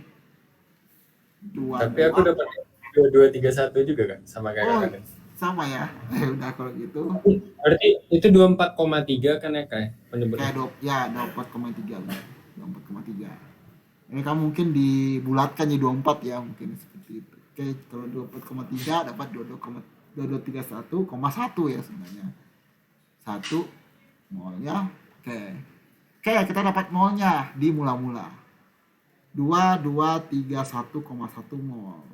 Tapi aku dapat 2231 juga kan sama kayak Oh, kakak. sama ya. Udah kalau gitu. Berarti itu 24,3 kan ya kayak penyebutnya. Kayak 24,3 lah. 24,3. Ini kamu mungkin dibulatkan jadi 24 ya, mungkin seperti itu. Oke, kalau 24,3 dapat 2231,1 ya sebenarnya. 1 mol ya. Oke. Oke, kita dapat molnya di mula-mula. 2231,1 mol.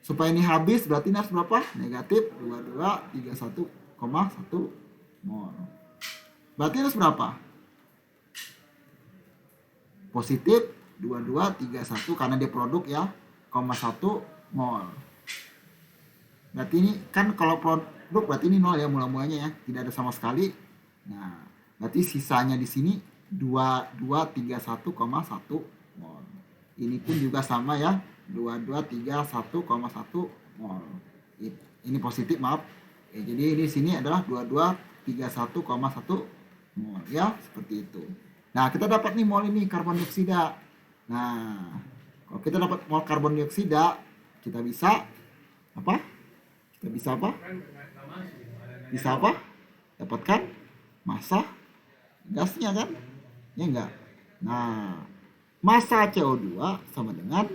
Supaya ini habis berarti ini harus berapa? Negatif 2231,1 mol. Berarti harus berapa? Positif 2231 karena dia produk ya, 0,1 mol. Berarti ini kan kalau produk berarti ini 0 ya mula-mulanya ya, tidak ada sama sekali. Nah, berarti sisanya di sini 2231,1 mol. Ini pun juga sama ya, 2231,1 mol. Ini positif, maaf. Jadi di sini adalah 2231,1 mol ya, seperti itu. Nah, kita dapat nih mol ini karbon dioksida. Nah, kalau kita dapat mol karbon dioksida, kita bisa apa? Kita bisa apa? Bisa apa? Dapatkan massa gasnya kan? Ya enggak? Nah, massa CO2 sama dengan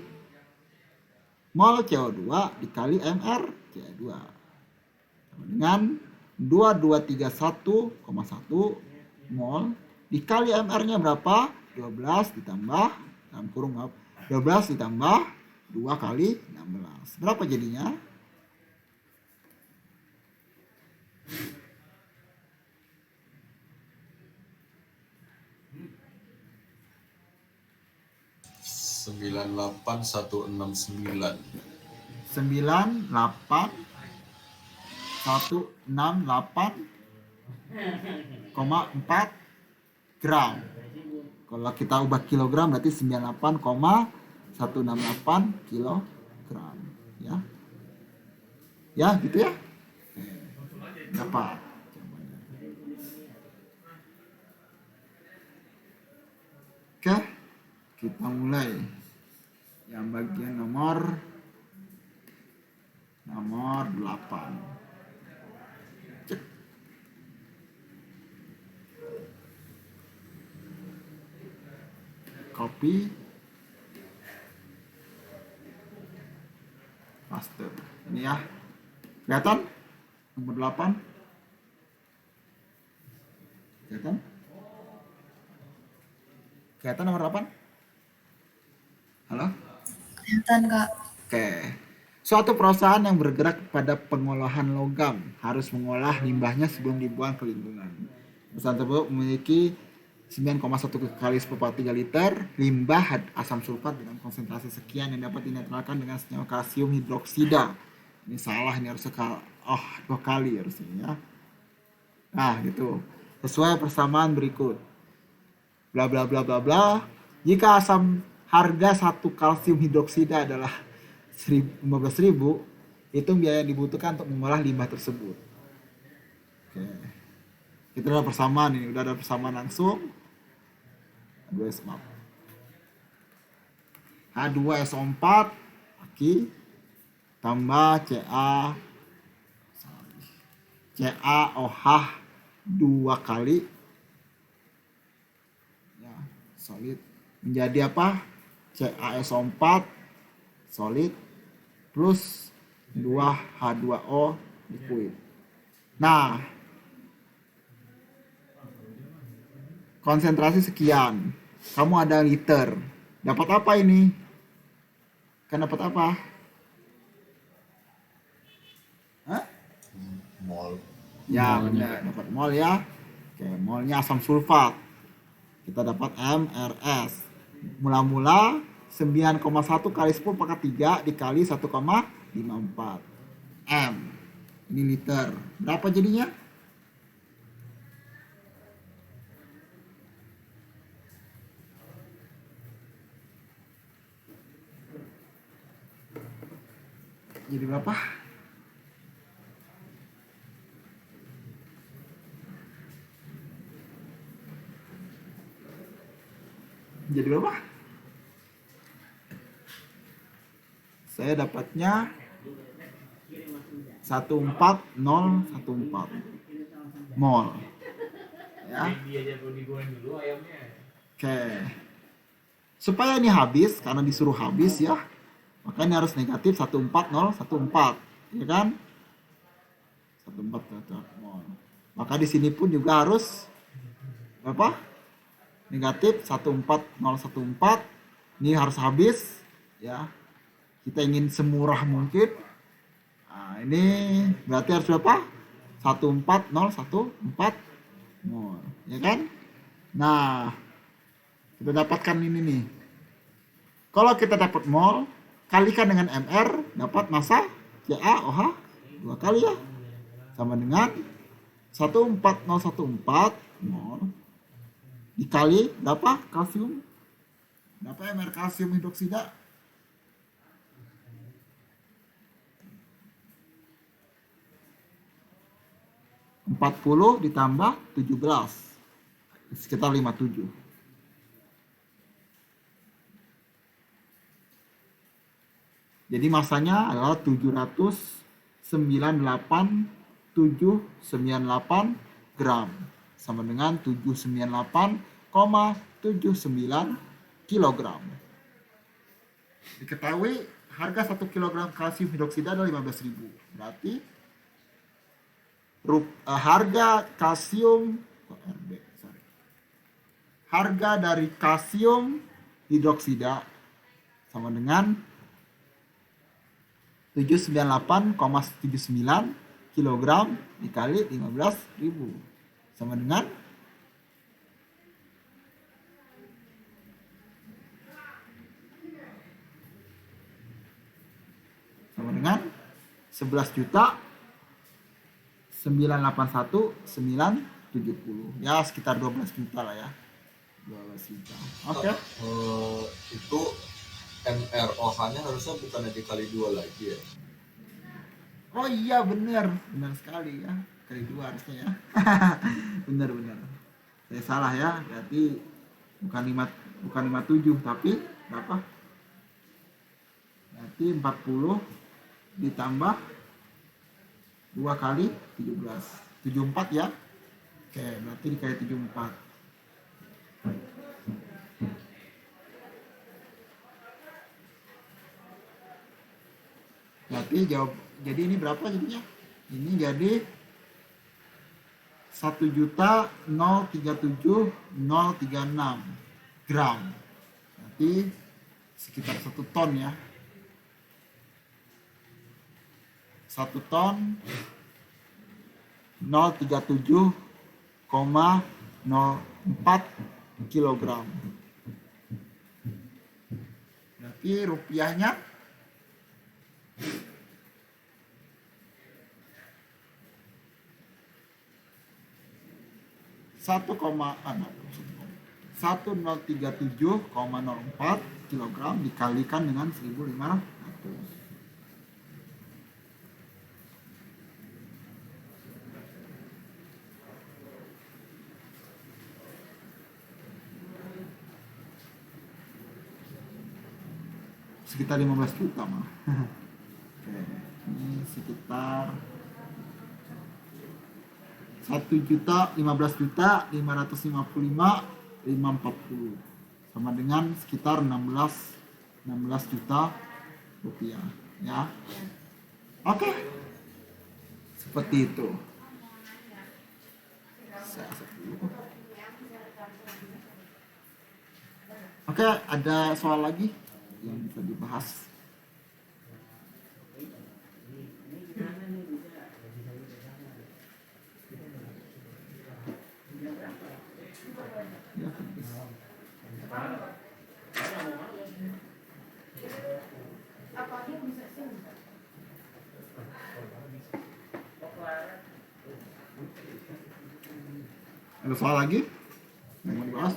mol CO2 dikali mR CO2 sama dengan 2231,1 mol dikali mR-nya berapa? 12 ditambah dalam kurung maaf, 12 ditambah 2 kali 16. Berapa jadinya? Sembilan 98169. 98168,4 gram. Kalau kita ubah kilogram berarti 98,168 kilogram. Ya. Ya, gitu ya. Dapat. Oke, kita mulai. Yang bagian nomor nomor 8. Cek. Copy. Paste. Ini ya. Kelihatan? Nomor 8. Kelihatan? Kelihatan nomor 8? Halo? Kelihatan, Kak. Oke. Suatu perusahaan yang bergerak pada pengolahan logam harus mengolah limbahnya sebelum dibuang ke lingkungan. Perusahaan tersebut memiliki 9,1 kali 1/3 liter limbah asam sulfat dengan konsentrasi sekian yang dapat dinetralkan dengan senyawa kalsium hidroksida. Ini salah, ini harus 2 kali harusnya ya. Nah, gitu. Sesuai persamaan berikut. Bla bla bla bla bla. Jika harga 1 kalsium hidroksida adalah 15.000, hitung biaya yang dibutuhkan untuk mengolah limbah tersebut. Oke. Itu adalah persamaan ini, udah ada persamaan langsung. H2SO4 Aki tambah CaOH 2 kali ya, solid menjadi apa? CaSO4 solid plus 2H2O liquid. Nah, konsentrasi sekian. Kamu ada liter. Dapat apa ini? Kan dapat apa? Hah? Mol. Ya, benar. Dapat mol ya. Oke, molnya asam sulfat. Kita dapat MRS. Mula-mula 9,1 kali 10⁻³ dikali 1,54 M. Ini liter. Berapa jadinya? Jadi berapa? Jadi berapa? Saya dapatnya 14014 mol. Ya. Dia aja digoreng dulu ayamnya. Oke. Supaya ini habis, karena disuruh habis ya, makanya harus negatif 14014, ya kan? 14014 mol. Maka di sini pun juga harus berapa? Negatif 14014. Ini harus habis ya. Kita ingin semurah mungkin. Nah, ini berarti harus berapa? 14014 mol, ya kan? Nah, kita dapatkan ini nih. Kalau kita dapat mol, kalikan dengan MR, dapat massa CaOH 2 kali ya. Sama dengan 14014 mol dikali berapa kalsium? Berapa MR kalsium hidroksida? 40 ditambah 17 sekitar 57. Jadi masanya adalah 798,798 gram sama dengan 798,79 kilogram. Diketahui harga 1 kilogram kalsium hidroksida adalah 15.000. Berarti harga dari kalsium hidroksida sama dengan 798,79 kg dikali 15.000 sama dengan 11.981.970 ya, sekitar 12 juta lah ya, 12 juta. Oke. Itu MROH-nya harusnya bukannya dikali 2 lagi ya? Oh iya, benar sekali ya, kali 2 harusnya ya. benar saya salah ya, berarti bukan 57 tapi berapa? Berarti 40 ditambah 2 kali 17. 74 ya. Oke, berarti dikali 74. Berarti jawab, jadi ini berapa jadinya? Ini jadi 1.037.036 gram. Berarti sekitar 1 ton ya. 1 ton 037,04 kilogram. Berarti rupiahnya 1037,04 kilogram dikalikan dengan 1.500. Sekitar 15 juta mah. Oke, ini sekitar 1.015.555.540 sama dengan sekitar 16 juta rupiah ya. Oke. Seperti itu. Saya set dulu. Oke, ada soal lagi yang bisa dibahas? Ya, ada soal lagi yang mau dibahas?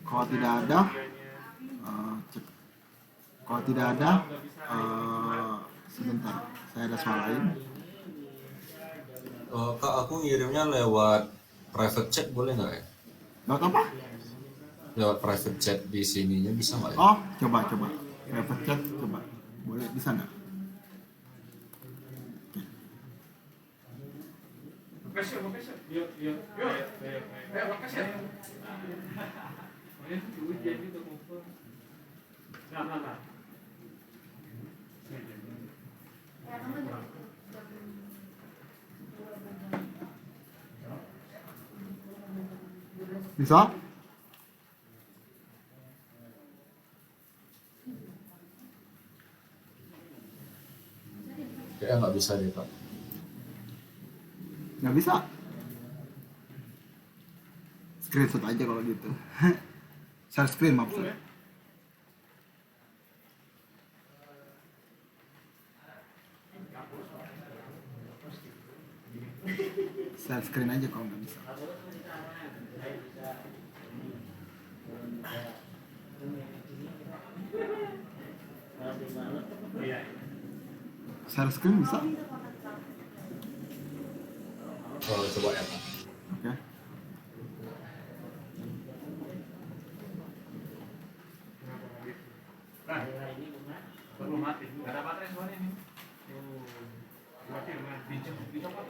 Kalau tidak ada, cek. Kalau tidak ada, sebentar, saya ada soal lain. Kak, aku ngirimnya lewat private chat boleh nggak ya? Lewat apa? Lewat private chat di sininya bisa nggak ya? Oh, coba. Private chat, coba. Boleh, bisa nggak? Bisa? Kayaknya nggak bisa deh, Kak. Nggak bisa. Screenshot aja kalau gitu. Share screen maksudnya. Share screen aja kalau nggak bisa. Share screen bisa? Coba ya, Kak. Oke. Belum mati, nggak ada baterai soalnya ini. Mati dengan dicopot.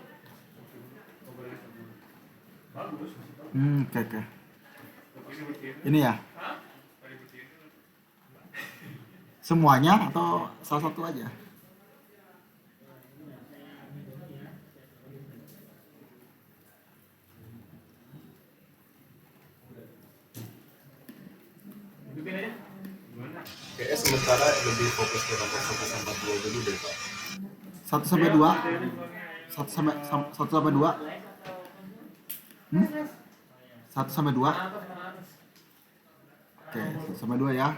Bagus. Oke. Ini ya? Semuanya atau salah satu aja? Hidupin aja. Gimana? Kayaknya sementara lebih fokus ke nomor 1 sampai 2 dulu deh, Kak. 1 sampai 2? 1 sampai 2? 1 sampai 2? Oke, sama dua ya.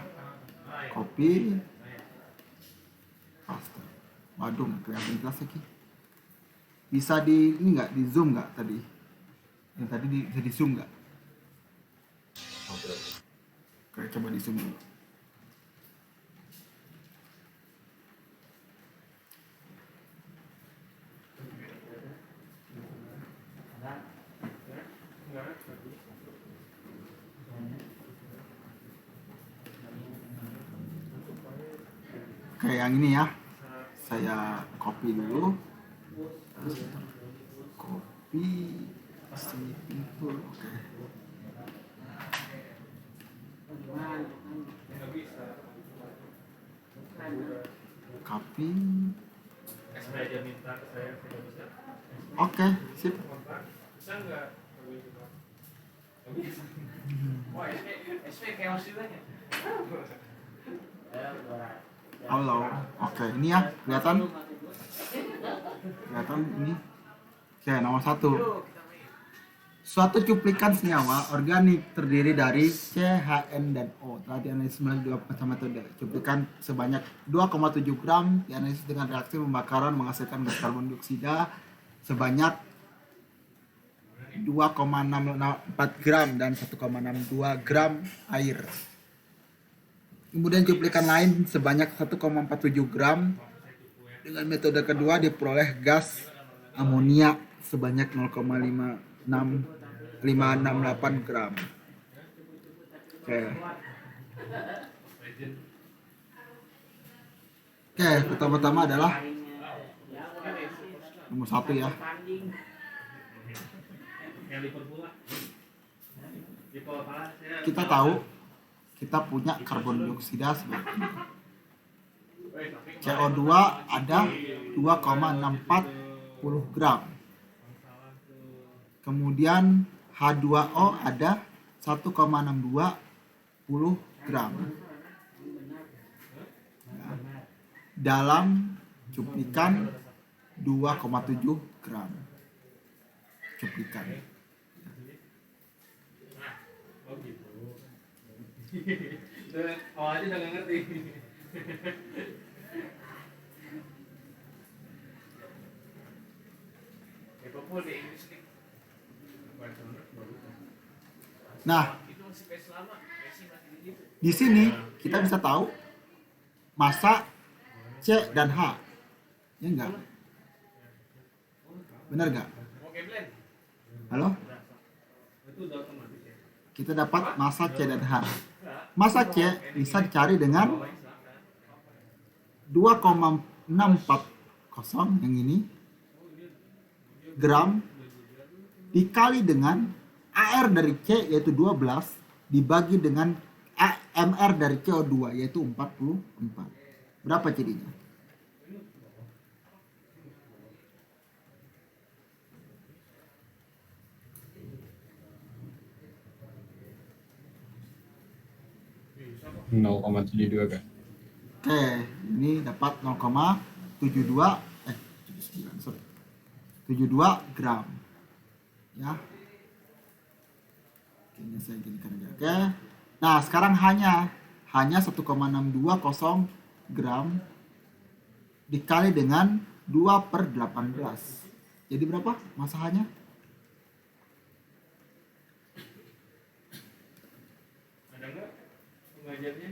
Kopi. Pasta. Waduh, nggak kelihatan jelas lagi. Bisa di ini nggak di zoom nggak tadi? Yang tadi bisa di zoom nggak? Oke. Oke, coba di zoom dulu. Oke, yang ini ya. Saya copy dulu. Copy si itu. Oke. Copy. Saya dia minta ke saya bisa. Oke, sip. Bisa nggak? Nggak bisa. Wah, SP chaos juga ya. Halo. Oke, ini ya, kelihatan? Kelihatan ini. Oke, nomor 1. Suatu cuplikan senyawa organik terdiri dari C, H, N, dan O. Telah dianalisis melalui 2 macam metode. Cuplikan sebanyak 2,7 gram dianalisis dengan reaksi pembakaran menghasilkan gas karbon dioksida sebanyak 2,64 gram dan 1,62 gram air. Kemudian cuplikan lain sebanyak 1,47 gram dengan metode kedua diperoleh gas amonia sebanyak 0,568 gram. Oke. Oke, pertama-tama adalah nomor 1 ya. Kita tahu kita punya karbon dioksida sebanyak ini. CO2 ada 2,640 gram. Kemudian H2O ada 1,620 gram. Ya. Dalam cuplikan 2,7 gram. Cuplikan. Oh gitu. Awalnya udah nggak ngerti. Ya Papua di Inggris nih. Nah, Itu masih kayak selama, masih gitu. di sini kita bisa tahu massa C dan H. Ya enggak? Benar enggak? Oke blend. Halo? Itu udah otomatis ya. Kita dapat massa C dan H. Massa C bisa dicari dengan 2,640 yang ini gram dikali dengan AR dari C yaitu 12 dibagi dengan MR dari CO2 yaitu 44. Berapa jadinya? Nol koma 0,72 kan? Oke, ini dapat 0,72 79 sorry. 72 gram. Ya. Oke, ini saya ginikan aja. Oke. Nah, sekarang hanya 1,620 gram dikali dengan 2/18. Jadi berapa masanya? Ada nggak pengajarnya?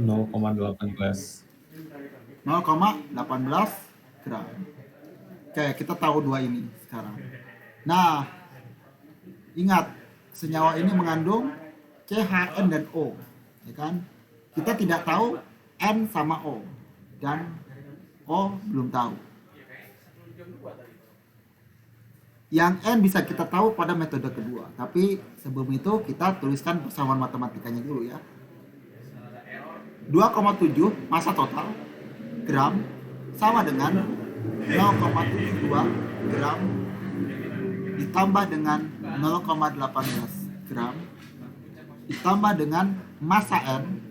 0,18. 0,18 gram. Oke, kita tahu dua ini sekarang. Nah, ingat senyawa ini mengandung CHN dan O, ya kan? Kita tidak tahu N sama O dan O belum tahu. Yang N bisa kita tahu pada metode kedua, tapi sebelum itu kita tuliskan persamaan matematikanya dulu ya. 2,7 massa total gram sama dengan 0,72 gram ditambah dengan 0,18 gram ditambah dengan massa N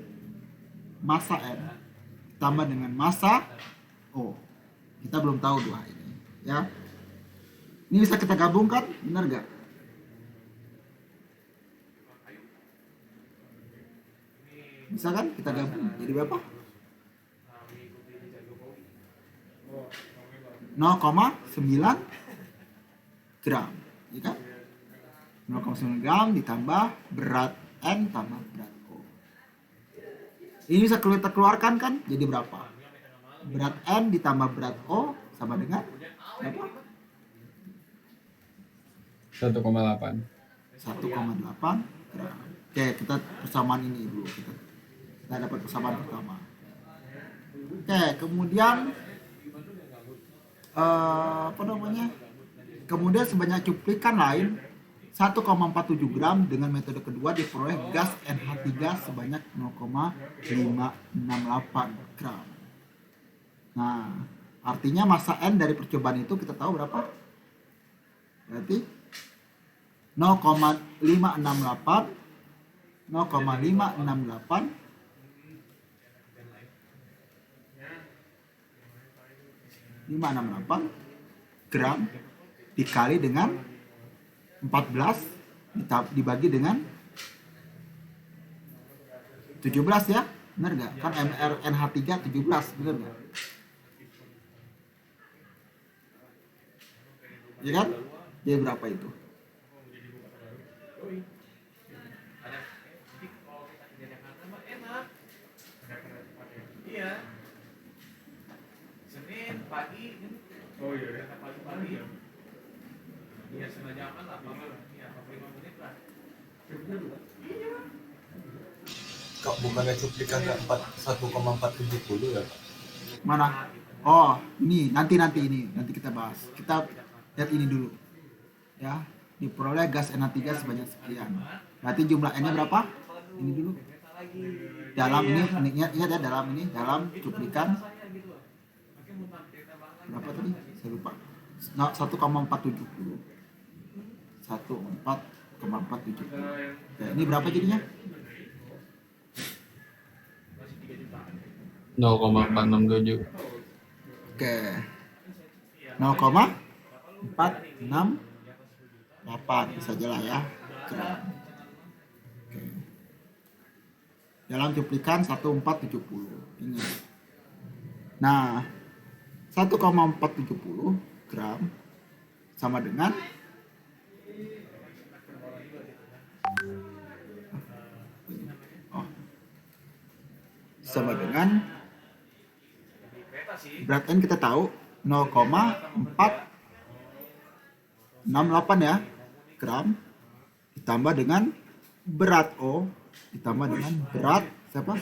ditambah dengan massa O. Kita belum tahu dua ini ya. Ini bisa kita gabungkan, benar gak? Bisa kan kita gabung jadi berapa? 0,9 gram, ya kan? 0,9 gram ditambah berat N tambah berat O. Ini bisa kita keluarkan kan? Jadi berapa? Berat N ditambah berat O sama dengan berapa? 1,8. 1,8 gram. Oke, kita persamaan ini dulu. Kita dapat persamaan pertama. Oke, kemudian apa namanya? Kemudian sebanyak cuplikan lain 1,47 gram dengan metode kedua diperoleh gas NH3 sebanyak 0,568 gram. Nah, artinya massa N dari percobaan itu kita tahu berapa? Berarti 0,568 gram dikali dengan 14 dibagi dengan 17 ya, benar nggak? Kan mRNH3 17, benar nggak? Ya kan? Jadi berapa itu? Iya. Senin pagi. Oh iya, pagi. Iya, setengah jaman lah, iya, 45 menit lah. Kak, bukannya cuplikan nggak 1,470 ya, Pak? Mana? Oh, ini nanti kita bahas. Kita lihat ini dulu. Ya, diperoleh gas NH3 sebanyak sekian. Berarti jumlah N-nya berapa? Ini dulu. Dalam ini ingat ya, dalam cuplikan berapa tadi? Saya lupa. 1,470. 1,470. Oke, ini berapa jadinya? 0,467. Oke. 0,468 bisa aja lah ya. Gram. Oke. Dalam cuplikan 1470. Ingat. Nah, 1,470 gram sama dengan berat N kita tahu 0,468 ya gram ditambah dengan berat O ditambah dengan berat siapa?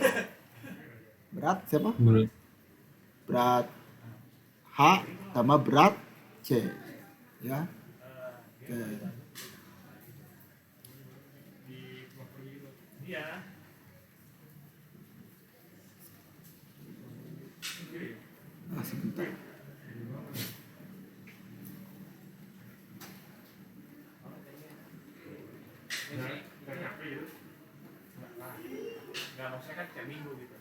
Berat H tambah berat C ya. Oke. Sebentar. Nggak, maksudnya kan tiap minggu gitu.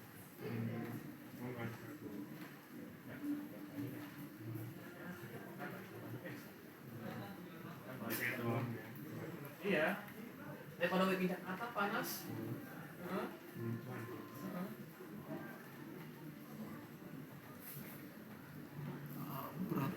Iya. Daripada di Jakarta panas. Berat.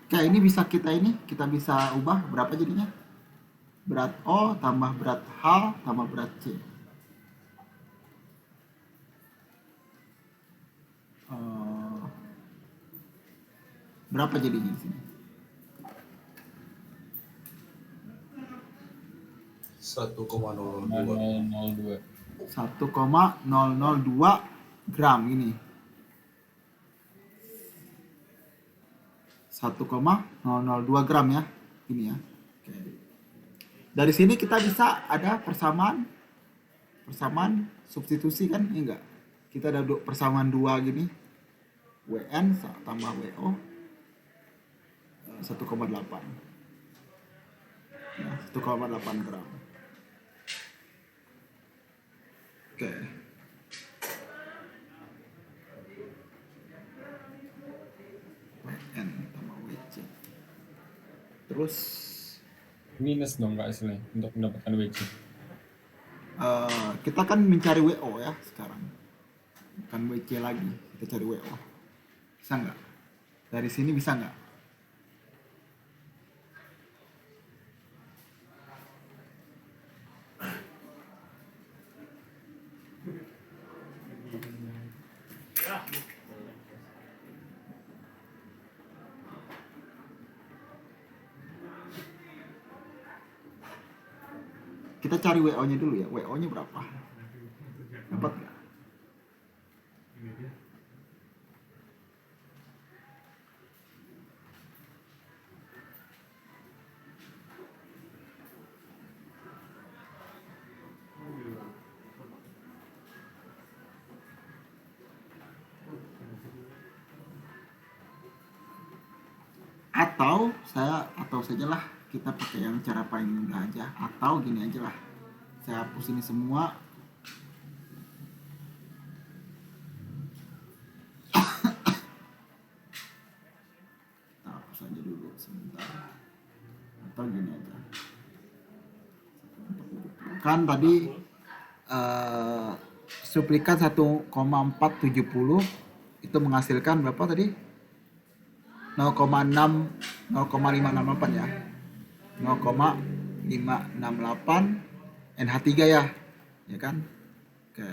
Oke, ini bisa kita bisa ubah berapa jadinya? Berat O tambah berat H tambah berat C. Berapa jadinya di sini? 1,002. 1,002 gram ini. 1,002 gram ya. Ini ya. Oke. Dari sini kita bisa ada persamaan substitusi kan? Ini enggak. Kita ada persamaan 2 gini. WN tambah WO 1,8. Ya, 1,8 gram. Oke. WN tambah WC. Terus Minus dong Kak hasilnya untuk mendapatkan WC. kita kan mencari WO ya sekarang. Bukan WC lagi, kita cari WO. Bisa nggak? Dari sini bisa nggak? Kita cari WO-nya dulu ya. WO-nya berapa? Dapat nggak? Atau sajalah kita pakai yang cara paling mudah aja, atau gini aja lah, saya hapus ini semua. Kita hapus aja dulu sebentar, atau gini aja kan tadi suplikat 1,470 itu menghasilkan berapa tadi? 0,568 ya. 0,568 NH3 ya. Ya kan? Oke.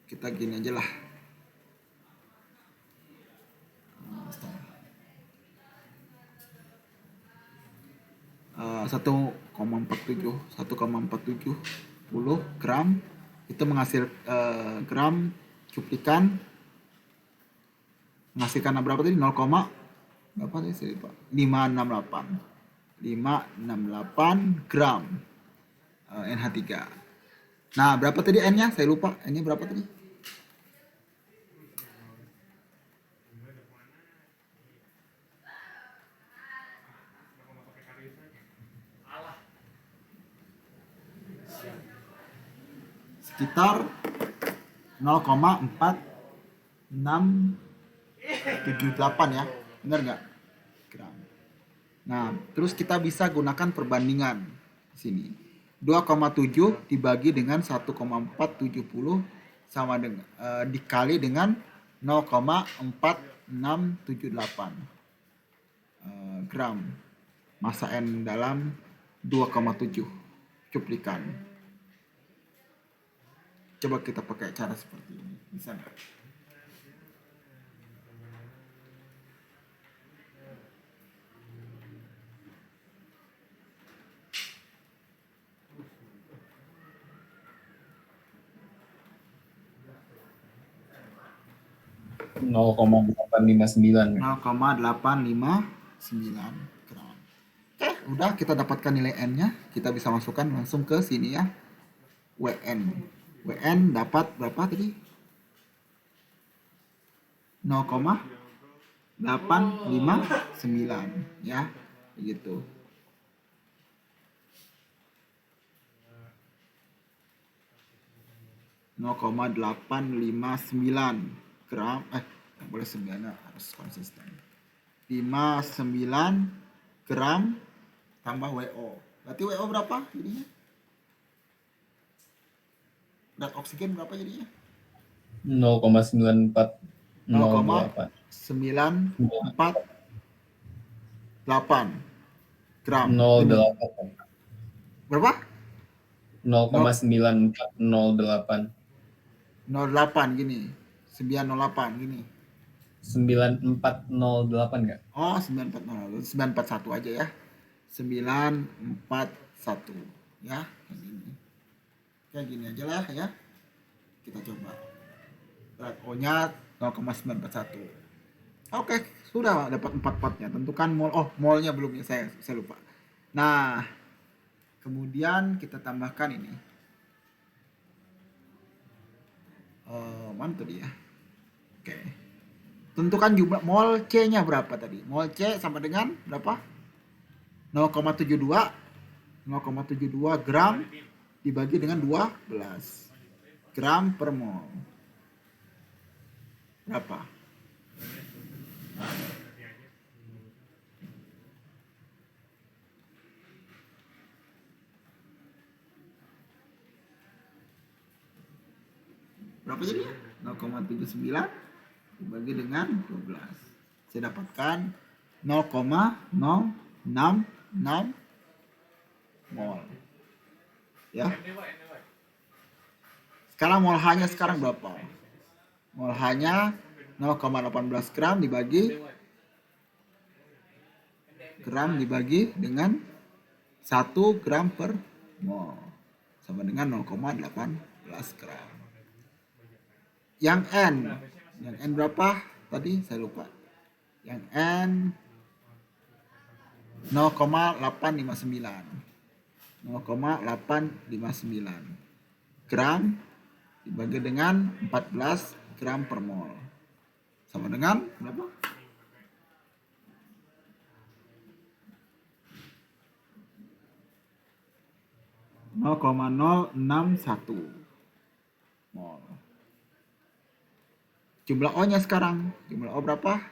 Kita gini aja lah. 1,47 gram itu gram cuplikan menghasilkan berapa tadi? 0, berapa tadi saya lupa. 568 gram NH3. Nah, berapa tadi N-nya? Saya lupa. N-nya berapa tadi? Sekitar 0,4678 ya, benar nggak? Gram. Nah, terus kita bisa gunakan perbandingan di sini. 2,7 dibagi dengan 1,470 sama dengan dikali dengan 0,4678 gram massa N dalam 2,7 cuplikan. Coba kita pakai cara seperti ini, bisa nggak? Nol koma 859. 0,859 gram. Oke, udah kita dapatkan nilai N-nya. Kita bisa masukkan langsung ke sini ya. WN dapat berapa tadi? 0,859 ya, begitu. gram boleh 9, harus konsisten. 59 gram tambah WO. Berarti WO berapa jadinya? Berat oksigen berapa jadinya? 0,9408. 0,948 gram. 08. Berapa? 0,9408. 08 gini. 908 gini. 9408 enggak? Oh, 9408. 941 aja ya. 941 ya. Kayak gini aja lah ya. Kita coba. Berat O-nya 0,941. Oke, sudah dapat 4 partnya. Tentukan mol. Oh, molnya belum ya, saya lupa. Nah, kemudian kita tambahkan ini. Mana tadi ya? Oke. Tentukan jumlah mol C-nya berapa tadi? Mol C sama dengan berapa? 0,72 gram dibagi dengan 12 gram per mol. berapa? Berapa jadi? 0,79 dibagi dengan 12. Saya dapatkan 0,066 mol. Ya. Sekarang mol H-nya sekarang berapa? Mol H-nya 0,18 gram dibagi dengan 1 gram per mol sama dengan 0,18 gram. Yang N berapa? Tadi saya lupa. Yang N 0,859 gram dibagi dengan 14 gram per mol sama dengan berapa? (0,061 mol. Jumlah O-nya sekarang, jumlah O berapa?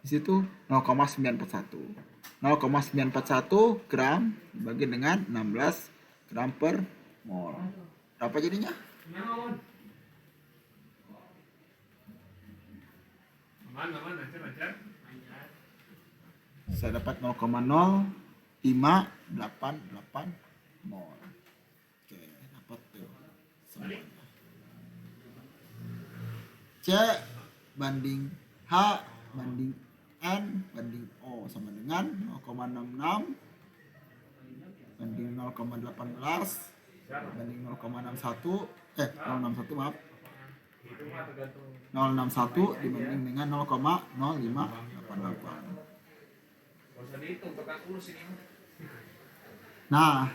Di situ 0,941. 0,941 gram dibagi dengan 16 gram per mol. Berapa jadinya? Saya dapat 0,0588 mol. Oke, dapat tuh semuanya. C banding H banding N banding O sama dengan 0,66 banding 0,18 banding 0,61 maaf 061 dibanding dengan 0,0588. Nah,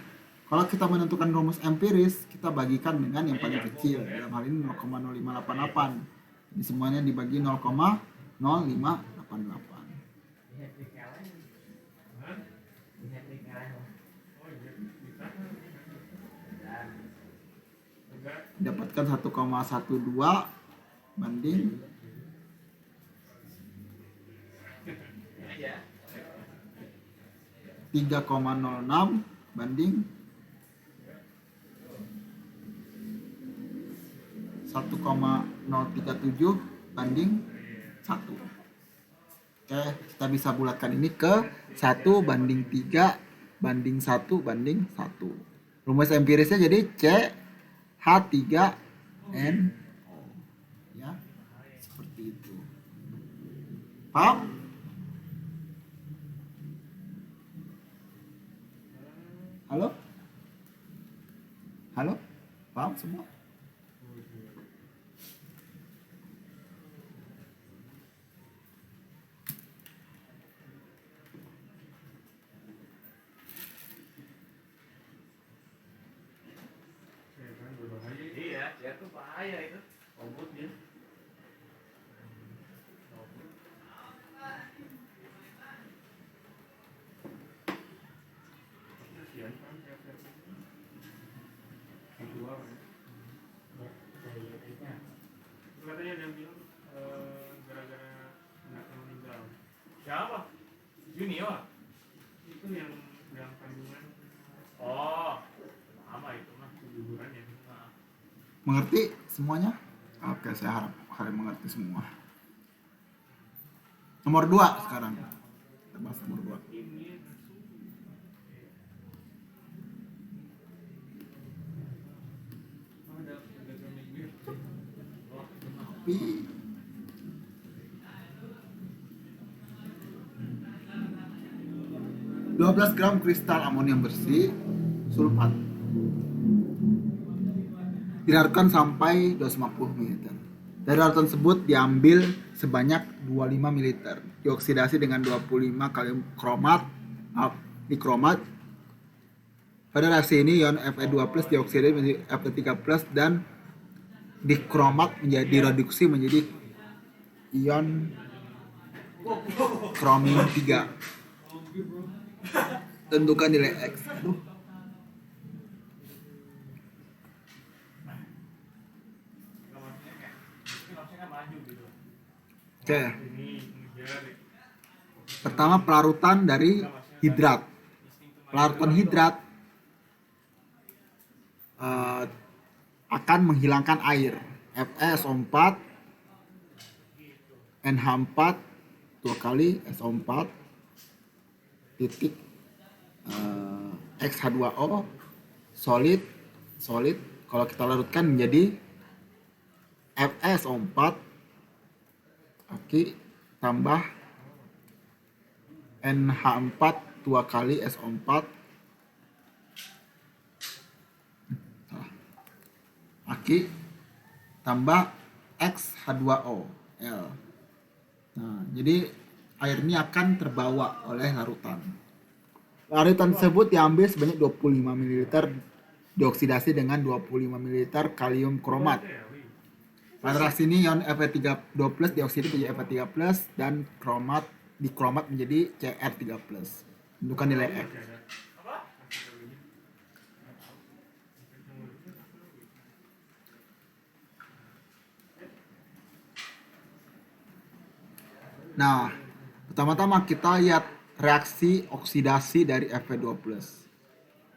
kalau kita menentukan rumus empiris, kita bagikan dengan yang paling kecil. Dalam hal ini 0,0588. Jadi semuanya dibagi 0,0588. Dapatkan 1,12 banding 3,06 banding 1,037 banding 1. Oke, kita bisa bulatkan ini ke 1 banding 3 banding 1 banding 1. Rumus empirisnya jadi C H3NO. Ya, seperti itu. Paham? Halo? Halo? Paham semua? Iya, dia tuh bahaya itu. Ombutnya. Katanya ada yang bilang gara-gara anaknya meninggal. Siapa? Junior. Itu yang kandungan. Oh, lama itu mah kegugurannya. Mengerti semuanya? Oke, saya harap kalian mengerti semua. Nomor 2 sekarang. Kita bahas nomor 2. Tapi 12 gram kristal amonium bersih sulfat dilarutkan sampai 250 ml. Dari larutan tersebut diambil sebanyak 25 ml, dioksidasi dengan 25 kali dikromat. Pada reaksi ini ion Fe2+ dioksida menjadi Fe3+ dan dikromat menjadi direduksi menjadi ion kromium 3. Tentukan nilai X. Oke. Pertama pelarutan dari hidrat. Pelarutan hidrat akan menghilangkan air. FeSO4 NH4 dua kali SO4 titik X-H2O solid kalau kita larutkan menjadi FeSO4 Aki tambah NH4 dua kali SO4 Aki tambah X-H2O L. Nah, jadi air ini akan terbawa oleh larutan. Larutan tersebut diambil sebanyak 25 ml dioksidasi dengan 25 ml kalium kromat. Pada reaksi ini ion Fe3O+ dioksida menjadi Fe3+ dan dikromat menjadi Cr3+. Tentukan nilai X. Nah, pertama-tama kita lihat reaksi oksidasi dari Fe2+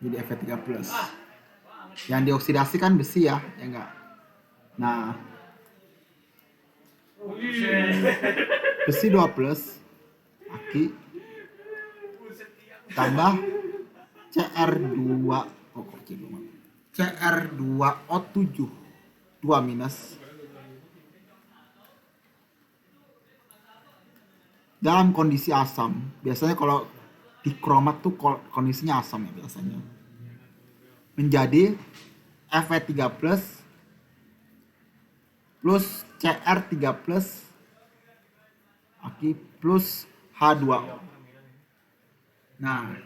jadi Fe3+. Yang dioksidasi kan besi ya enggak? Nah, besi 2+ Aki tambah Cr2O7 2 minus dalam kondisi asam. Biasanya kalau di kromat tuh kondisinya asam ya biasanya. Menjadi Fe3+ plus Cr3+ Aki plus H2O. Nah,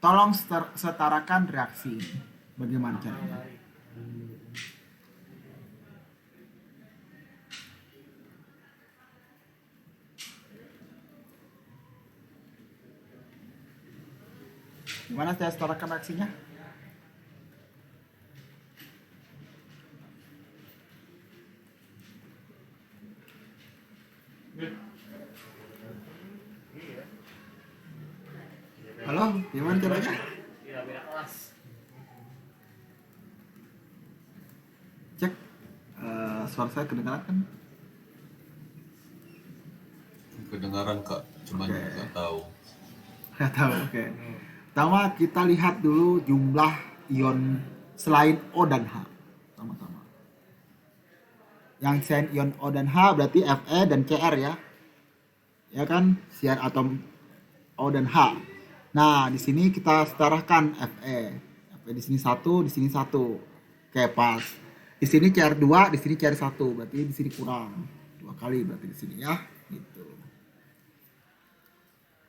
tolong setarakan reaksi ini. Bagaimana caranya? Gimana saya setarakan reaksinya? Halo, gimana caranya? Iya, beda kelas. Cek suara saya kedengaran kan? Kedengaran Kak, cuman Oke. nggak tahu. Nggak tahu, oke. Pertama kita lihat dulu jumlah ion selain O dan H. Sama-sama. Yang selain ion O dan H berarti Fe dan Cr ya. Ya kan? Siar atom O dan H. Nah, di sini kita setarakan Fe. Fe di sini 1, di sini 1. Oke, pas. Di sini Cr2, di sini Cr1. Berarti di sini kurang. 2 kali berarti di sini ya. Gitu.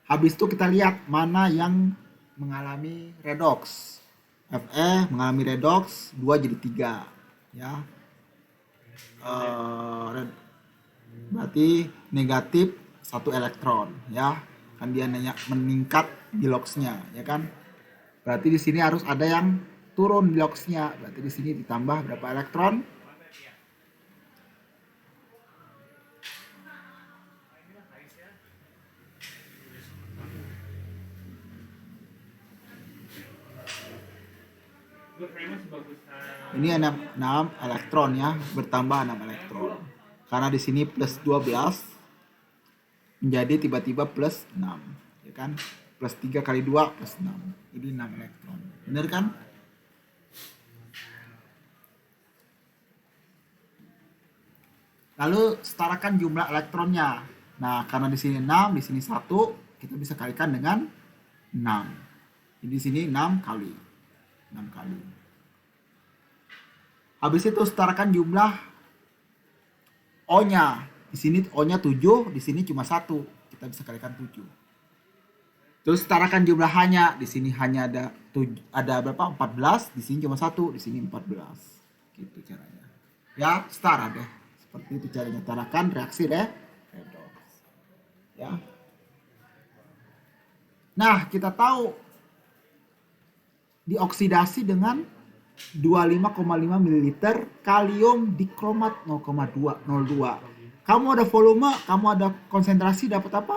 Habis itu kita lihat mana yang mengalami redox. Fe mengalami redox 2 jadi 3 ya. Berarti negatif 1 elektron ya. Kan dia meningkat di LOX-nya ya kan. Berarti di sini harus ada yang turun di LOX-nya. Berarti di sini ditambah berapa elektron? Ini 6 elektron ya, bertambah 6 elektron. Karena di sini plus 12 menjadi tiba-tiba plus 6, ya kan? Plus 3 kali 2 plus 6. Jadi 6 elektron. Benar kan? Lalu setarakan jumlah elektronnya. Nah, karena di sini 6, di sini 1, kita bisa kalikan dengan 6. Jadi di sini 6 kali. 6 kali. Habis itu setarakan jumlah O-nya. Di sini O-nya 7, di sini cuma 1. Kita bisa kalikan 7. Terus setarakan jumlah H-nya. Di sini hanya ada berapa? 14, di sini cuma 1, di sini 14. Gitu caranya. Ya, setara deh. Seperti itu caranya setarakan reaksi deh. Redox. Ya. Nah, kita tahu dioksidasi dengan 25,5 ml kalium dikromat 0,202. Kamu ada volume, kamu ada konsentrasi, dapat apa?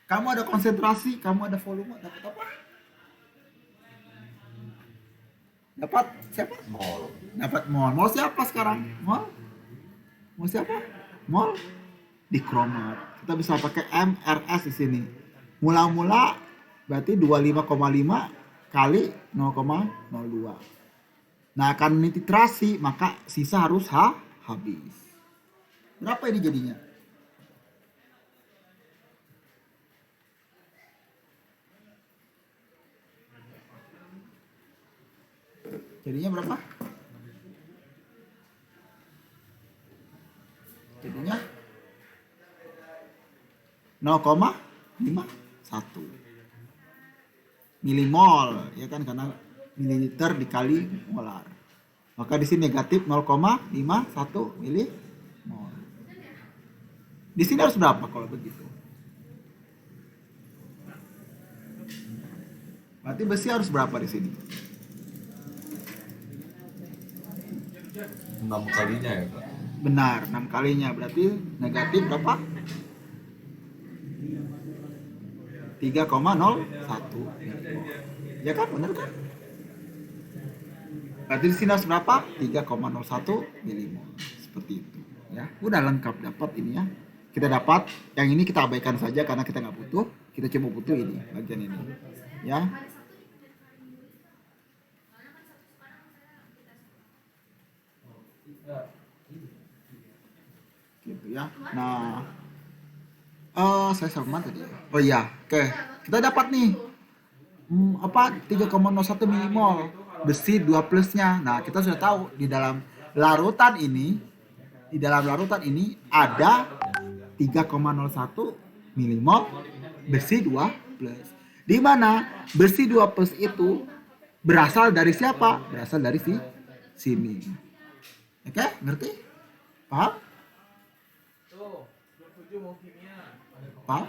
Kamu ada konsentrasi, kamu ada volume, dapat apa? Dapat siapa? Mol. Dapat mol. Mol siapa sekarang? Mol? Mol siapa? Mol dikromat. Kita bisa pakai MRS di sini. Mula-mula berarti 25,5 kali 0,02. Nah, akan nitrasi maka sisa harus habis. Berapa ini jadinya? Jadinya berapa? Jadinya 0,51 milimol, ya kan, karena mililiter dikali molar. Maka di sini negatif 0,51 milimol. Di sini harus berapa kalau begitu? Berarti besi harus berapa di sini? 6 kalinya ya Kak? Benar, 6 kalinya. Berarti negatif berapa? 3,01. Ya kan, benar kan? Berarti di sini harus berapa? 3,01 milimol. Seperti itu. Ya, udah lengkap dapat ini ya. Kita dapat, yang ini kita abaikan saja karena kita nggak butuh. Kita cuma butuh ini, bagian ini. Ya. Gitu ya. Nah, saya sama tadi. Oh iya, oke. Kita dapat nih 3,01 milimol besi 2 plusnya. Nah, kita sudah tahu di dalam larutan ini ada 3,01 milimol besi 2 plus. Di mana besi 2 plus itu berasal dari siapa? Berasal dari sini. Oke, ngerti? Paham? Paham?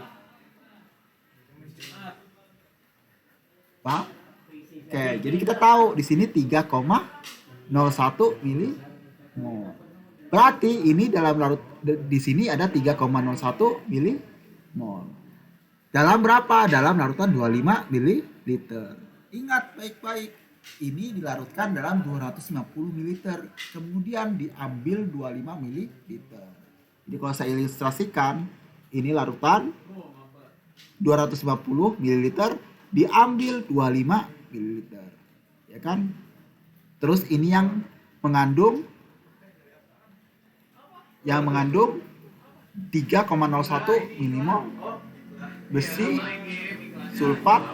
Paham? Oke, jadi kita tahu di sini 3,01 milimol. Berarti ini dalam larut di sini ada 3,01 milimol. Dalam berapa? Dalam larutan 25 ml. Ingat baik-baik. Ini dilarutkan dalam 250 ml. Kemudian diambil 25 ml. Jadi kalau saya ilustrasikan, ini larutan 250 ml diambil 25 ml. Ya kan? Terus ini yang mengandung 3,01 milimol besi sulfat,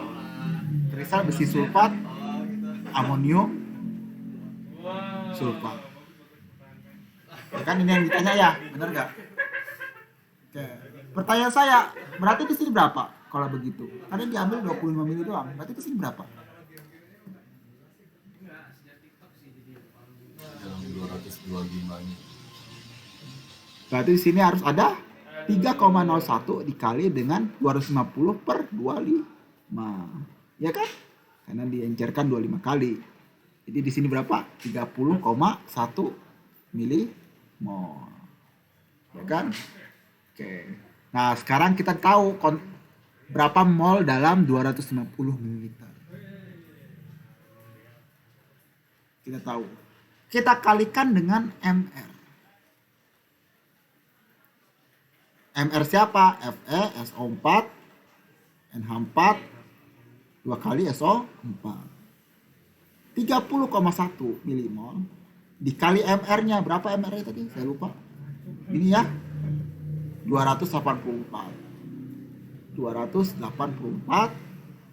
kristal besi sulfat, amonium sulfat. Ya kan, ini yang ditanya ya, benar nggak? Oke. Pertanyaan saya, berarti di sini berapa kalau begitu? Karena diambil 25 mili doang, berarti di sini berapa? Yang 225-nya. Berarti di sini harus ada 3,01 dikali dengan 250 per 25. Ya kan? Karena diencerkan 25 kali. Jadi di sini berapa? 30,1 milimol. Ya kan? Oke. Nah, sekarang kita tahu berapa mol dalam 250 ml. Kita tahu. Kita kalikan dengan MR. MR siapa? Fe, SO4, NH4, 2 kali SO4. 30,1 milimol dikali MR-nya. Berapa MR-nya tadi? Saya lupa. Ini ya. 284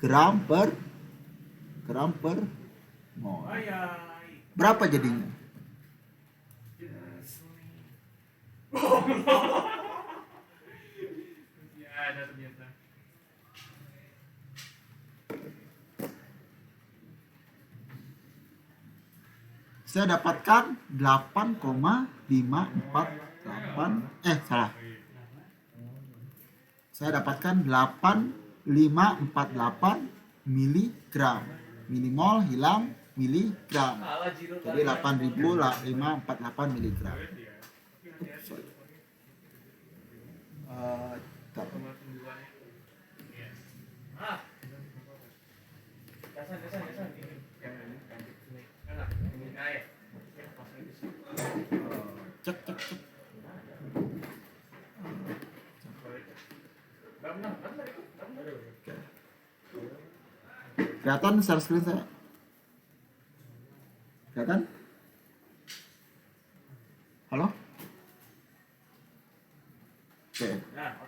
gram per mol. Berapa jadinya? Saya dapatkan 8,548 salah. saya dapatkan 8548 miligram. Milimol hilang, miligram. Kalah Jiro Jadi 8548 miligram. Sorry. Bentar. Ah. Kasan. Enak. Ini air. Cek. Oke. Kelihatan share screen saya? Kelihatan? Halo? Oke,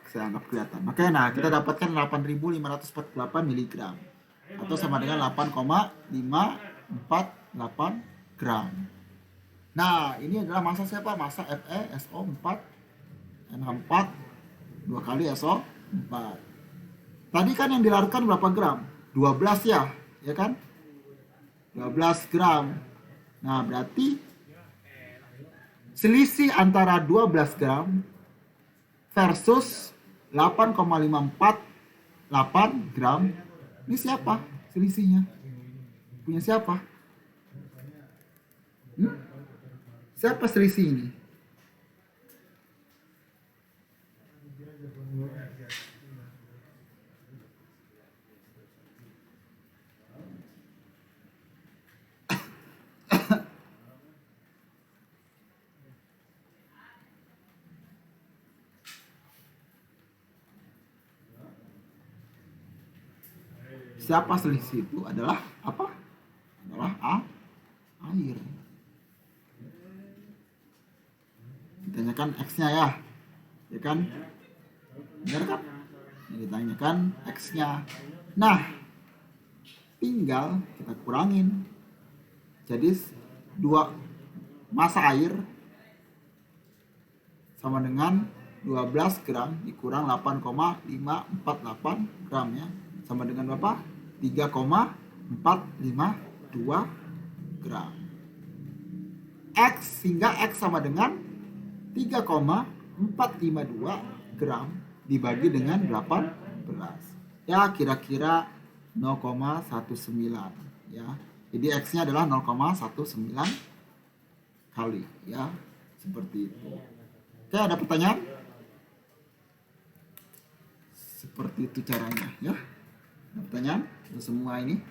saya anggap kelihatan. Oke, nah kita dapatkan 8548 miligram atau sama dengan 8,548 gram. Nah, ini adalah massa siapa? Massa FeSO4 NH4 2 kali SO4. Tadi kan yang dilarutkan berapa gram? 12 ya kan? 12 gram. Nah, berarti selisih antara 12 gram versus 8,548 gram. Ini siapa selisihnya? Punya siapa? Siapa selisih ini? Siapa selisih itu adalah apa? Adalah air. Ditanyakan X-nya ya kan? Benar kan? Ini ditanyakan X-nya. Nah, tinggal kita kurangin. Jadi 2 massa air sama dengan 12 gram dikurang 8,548 gram ya. Sama dengan berapa? 3,452 gram. X sehingga X sama dengan 3,452 gram dibagi dengan 18. Ya kira-kira 0,19 ya. Jadi X-nya adalah 0,19 kali ya. Seperti itu. Oke, ada pertanyaan? Seperti itu caranya ya. Ada pertanyaan untuk semua ini?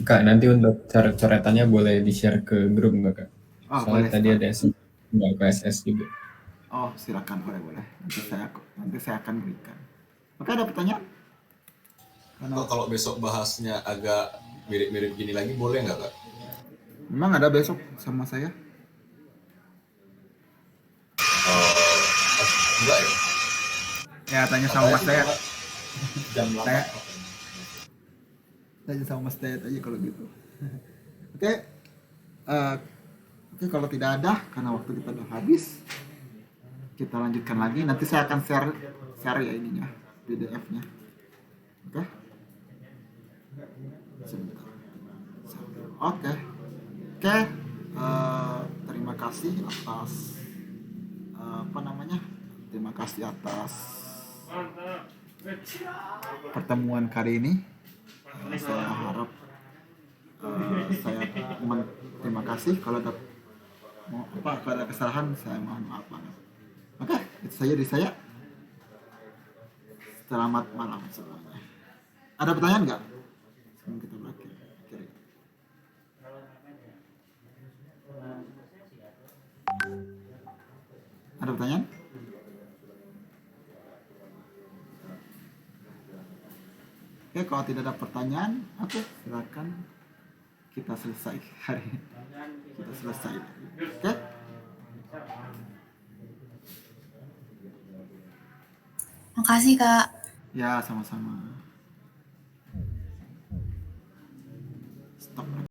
Kak, nanti untuk coret-coretannya boleh di-share ke grup nggak, Kak? Oh, Soalnya boleh. tadi ada nggak ke SS juga. Oh, silakan, boleh. Nanti saya akan berikan. Oke, ada pertanyaan? Kalau besok bahasnya agak mirip-mirip gini lagi boleh nggak, Kak? Memang ada besok sama saya? Enggak ya? Ya, tanya sama Mas Dayat. Jam 8. Saya tanya sama Mas Dayat aja kalau gitu. Oke. Oke, kalau tidak ada karena waktu kita udah habis, kita lanjutkan lagi. Nanti saya akan share ya ininya, PDF-nya. Oke. Sebentar. Oke. Terima kasih atas terima kasih atas pertemuan kali ini. Saya harap terima kasih. Kalau ada kesalahan saya mohon maaf banget. Oke, itu saja dari saya. Selamat malam semuanya. Ada pertanyaan nggak? Sebelum kita berakhir. Ada pertanyaan? Oke, kalau tidak ada pertanyaan, oke, silakan kita selesai hari ini. Kita selesai. Oke? Makasih, Kak. Ya, sama-sama. Stop.